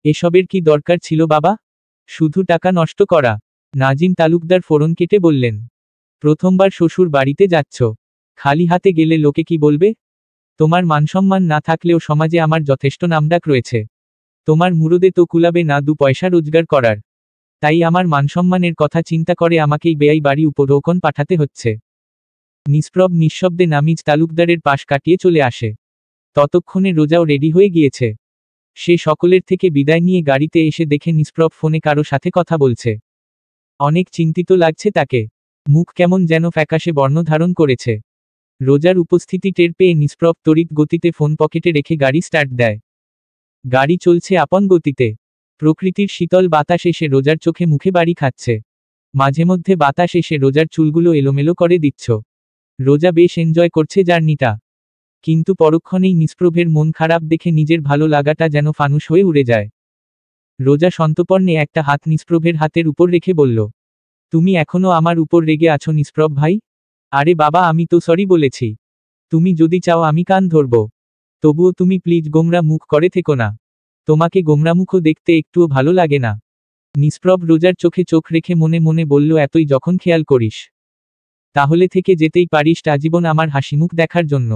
এসবের কি দরকার ছিল বাবা? শুধু টাকা নষ্ট করা। নাজিম তালুকদার ফোড়ন কেটে বললেন, প্রথমবার শ্বশুর বাড়িতে যাচ্ছ, খালি হাতে গেলে লোকে কি বলবে? তোমার মানসম্মান না থাকলেও সমাজে আমার যথেষ্ট নামডাক রয়েছে। তোমার মুরদে তো কুলাবে না 2 পয়সা রোজগার করার। তাই আমার মানসম্মানের কথা চিন্তা করে আমাকেই বেয়াই বাড়ি উপঢৌকন পাঠাতে হচ্ছে। নিষ্প্রভ নিঃশব্দে নামিজ তালুকদারের পাশ কাটিয়ে চলে আসে। ততক্ষণে রোজাও রেডি হয়ে গিয়েছে। সে সকলের থেকে বিদায় নিয়ে গাড়িতে এসে দেখে নিষ্প্রভ ফোনে কারো সাথে কথা বলছে। অনেক চিন্তিত লাগছে তাকে, মুখ কেমন যেন ফ্যাকাশে বর্ণ ধারণ করেছে। রোজার উপস্থিতি টের পেয়ে নিষ্প্রভ তড়িৎ গতিতে ফোন পকেটে রেখে গাড়ি স্টার্ট দেয়। গাড়ি চলছে আপন গতিতে। প্রকৃতির শীতল বাতাস এসে রোজার চোখে মুখে বাড়ি খাচ্ছে। মাঝে মধ্যে বাতাস এসে রোজার চুলগুলো এলোমেলো করে দিচ্ছ। রোজা বেশ এনজয় করছে জার্নিটা। কিন্তু পরক্ষণেই নিষ্প্রভের মন খারাপ দেখে নিজের ভালো লাগাটা যেন ফানুস হয়ে উড়ে যায়। রোজা সন্তর্পণে একটা হাত নিষ্প্রভের হাতের উপর রেখে বলল, তুমি এখনো আমার উপর রেগে আছো নিষ্প্রভ ভাই? আরে বাবা, আমি তো সরি বলেছি। তুমি যদি চাও আমি কান ধরব। তবুও তুমি প্লিজ গোমরা মুখ করে থেকো না। তোমাকে গোমরামুখও দেখতে একটুও ভালো লাগে না। নিষ্প্রভ রোজার চোখে চোখ রেখে মনে মনে বলল, এতই যখন খেয়াল করিস, তাহলে থেকে যেতেই পারিস আজীবন আমার হাসিমুখ দেখার জন্য।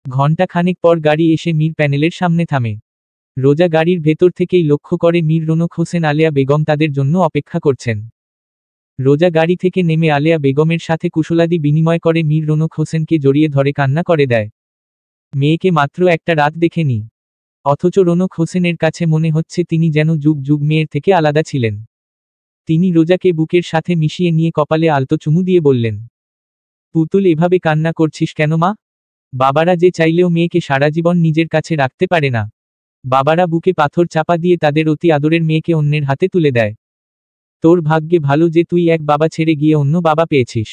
ঘণ্টা খানেক পর গাড়ি এসে মীর প্যানেলের সামনে থামে। রোজা গাড়ির ভেতর থেকেই লক্ষ্য করে মীর রৌনক হোসেন আলেয়া বেগম তাদের জন্য অপেক্ষা করছেন। রোজা গাড়ি থেকে নেমে আলেয়া বেগমের সাথে কুশলাদি বিনিময় করে মীর রৌনক হোসেনকে জড়িয়ে ধরে কান্না করে দেয়। মেয়েকে মাত্র একটা রাত দেখেনি, অথচ রৌনক হোসেনের কাছে মনে হচ্ছে তিনি যেন যুগ যুগ মেয়ের থেকে আলাদা ছিলেন। তিনি রোজাকে বুকের সাথে মিশিয়ে নিয়ে কপালে আলতো চুমু দিয়ে বললেন, পুতুল, এভাবে কান্না করছিস কেন মা? বাবারা যে চাইলেও মেয়েকে সারা জীবন নিজের কাছে রাখতে পারে না। বাবারা বুকে পাথর চাপা দিয়ে তাদের অতি আদরের মেয়েকে অন্যের হাতে তুলে দেয়। তোর ভাগ্যে ভালো যে তুই এক বাবা ছেড়ে গিয়ে অন্য বাবা পেয়েছিস।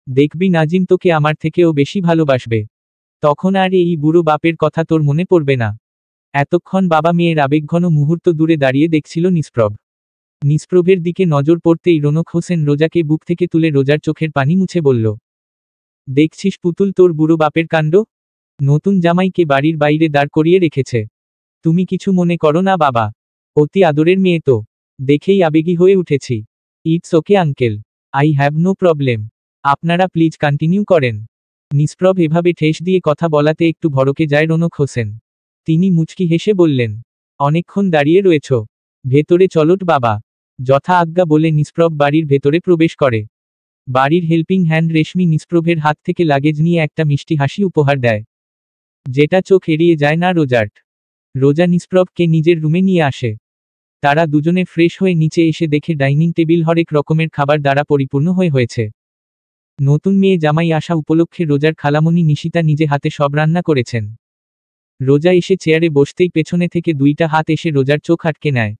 দেখবি নাজিম তোকে আমার থেকেও বেশি ভালোবাসবে। তখন আর এই বুড়ো বাপের কথা তোর মনে পড়বে না। এতক্ষণ বাবা মেয়ের আবেগঘন মুহূর্ত দূরে দাঁড়িয়ে দেখছিল নিষ্প্রভ। নিষ্প্রভের দিকে নজর পড়তেই রৌনক হোসেন রোজাকে বুক থেকে তুলে রোজার চোখের পানি মুছে বলল, দেখছিস পুতুল তোর বুড়ো বাপের কাণ্ড? নতুন জামাইকে বাড়ির বাইরে দাঁড় করিয়ে রেখেছে। তুমি কিছু মনে করো না বাবা, অতি আদরের মেয়ে তো। দেখেই আবেগী হয়ে উঠেছি। It's okay uncle, I have no problem. আপনারা প্লিজ কন্টিনিউ করেন। নিষ্প্রভ এভাবে ঠেস দিয়ে কথা বলাতে একটু ভড়কে যায় রৌনক হোসেন। তিনি মুচকি হেসে বললেন, অনেকক্ষণ দাঁড়িয়ে রয়েছ, ভেতরে চলোট বাবা। যথা আজ্ঞা বলে নিষ্প্রভ বাড়ির ভেতরে প্রবেশ করে। বাড়ির হেল্পিং হ্যান্ড রেশমি নিষ্প্রভের হাত থেকে লাগেজ নিয়ে একটা মিষ্টি হাসি উপহার দেয়, যেটা চোখ এড়িয়ে যায় না রোজার। রোজা নিষ্প্রভকে নিজের রুমে নিয়ে আসে। তারা দুজনে ফ্রেশ হয়ে নিচে এসে দেখে ডাইনিং টেবিল হরেক রকমের খাবার দ্বারা পরিপূর্ণ হয়েছে। নতুন মেয়ে জামাই আসা উপলক্ষে রোজার খালামণি নিশিতা নিজে হাতে সব রান্না করেছেন। রোজা এসে চেয়ারে বসতেই পেছনে থেকে দুইটা হাত এসে রোজার চোখ আটকে নেয়।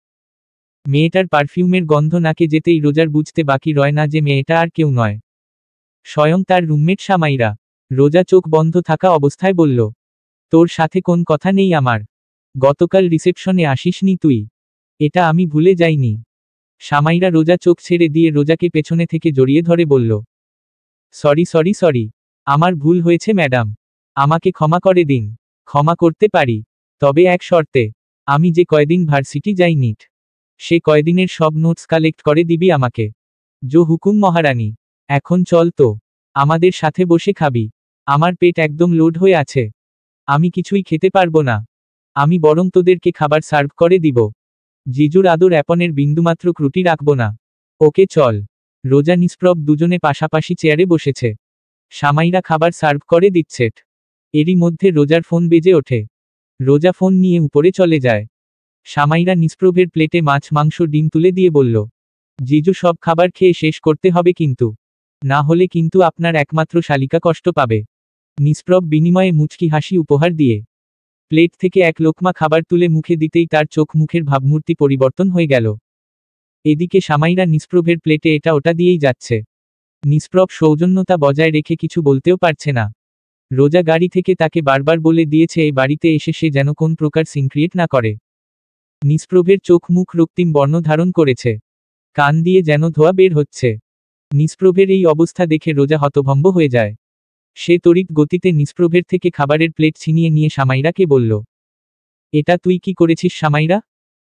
মেয়েটার পারফিউমের গন্ধ নাকে যেতেই রোজার বুঝতে বাকি রয় না যে মেয়েটা আর কেউ নয়, স্বয়ং তার রুমমেট সামাইরা। রোজা চোখ বন্ধ থাকা অবস্থায় বলল, তোর সাথে কোন কথা নেই আমার? গতকাল রিসেপশনে আসিসনি তুই? এটা আমি ভুলে যাইনি। সামাইরা রোজা চোখ ছেড়ে দিয়ে রোজাকে পেছনে থেকে জড়িয়ে ধরে বলল, সরি, আমার ভুল হয়েছে ম্যাডাম, আমাকে ক্ষমা করে দিন। ক্ষমা করতে পারি, তবে এক শর্তে, আমি যে কয়দিন ভার্সিটি যাইনি সে কয়দিনের সব নোটস কালেক্ট করে দিবি আমাকে। জো হুকুম মহারানী। এখন চল তো, আমাদের সাথে বসে খাবি। আমার পেট একদম লোড হয়ে আছে, আমি কিছুই খেতে পারবো না। আমি বরং তোদেরকে খাবার সার্ভ করে দিব। জিজুর আদর অ্যাপনের বিন্দুমাত্র ত্রুটি রাখব না। ওকে চল। রোজা নিষ্প্রভ দুজনে পাশাপাশি চেয়ারে বসেছে। সামাইরা খাবার সার্ভ করে দিচ্ছে। এরই মধ্যে রোজার ফোন বেজে ওঠে। রোজা ফোন নিয়ে উপরে চলে যায়। সামাইরা নিষ্প্রভের প্লেটে মাছ মাংস ডিম তুলে দিয়ে বলল, জিজু সব খাবার খেয়ে শেষ করতে হবে কিন্তু, না হলে কিন্তু আপনার একমাত্র শালিকা কষ্ট পাবে। নিষ্প্রভ বিনিময়ে মুচকি হাসি উপহার দিয়ে প্লেট থেকে এক লোকমা খাবার তুলে মুখে দিতেই তার চোখ মুখের ভাবমূর্তি পরিবর্তন হয়ে গেল। এদিকে সামাইরা নিষ্প্রভের প্লেটে এটা ওটা দিয়েই যাচ্ছে। নিষ্প্রভ সৌজন্যতা বজায় রেখে কিছু বলতেও পারছে না। রোজা গাড়ি থেকে তাকে বারবার বলে দিয়েছে এই বাড়িতে এসে সে যেন কোন প্রকার সিন ক্রিয়েট না করে। নিষ্প্রভের চোখ মুখ রক্তিম বর্ণ ধারণ করেছে, কান দিয়ে যেন ধোঁয়া বের হচ্ছে। নিষ্প্রভের এই অবস্থা দেখে রোজা হতভম্ব হয়ে যায়। সে তড়িৎ গতিতে নিষ্প্রভের থেকে খাবারের প্লেট ছিনিয়ে নিয়ে সামাইরাকে বলল, এটা তুই কি করেছিস সামাইরা?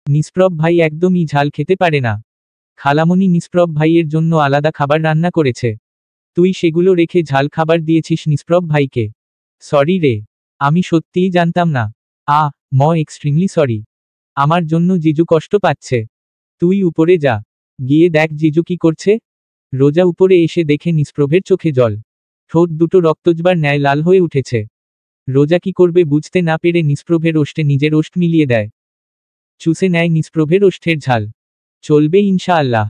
নিষ্প্রভ ভাই একদমই ঝাল খেতে পারে না। খালামণি নিষ্প্রভ ভাইয়ের জন্য আলাদা খাবার রান্না করেছে, তুই সেগুলো রেখে ঝাল খাবার দিয়েছিস নিষ্প্রভ ভাইকে। সরি রে, আমি সত্যিই জানতাম না। Extremely sorry. আমার জন্য জিজু কষ্ট পাচ্ছে। তুই উপরে যা, গিয়ে দেখ জিজু কি করছে। রোজা উপরে এসে দেখে নিষ্প্রভের চোখে জল, ঠোঁট দুটো রক্তজবার ন্যায় লাল হয়ে উঠেছে। রোজা কি করবে বুঝতে না পেরে নিষ্প্রভের ওষ্ঠে নিজের ওষ্ঠ মিলিয়ে দেয়। চুষে নেয় নিষ্প্রভের ওষ্ঠের ঝাল। চলবে ইনশাআল্লাহ।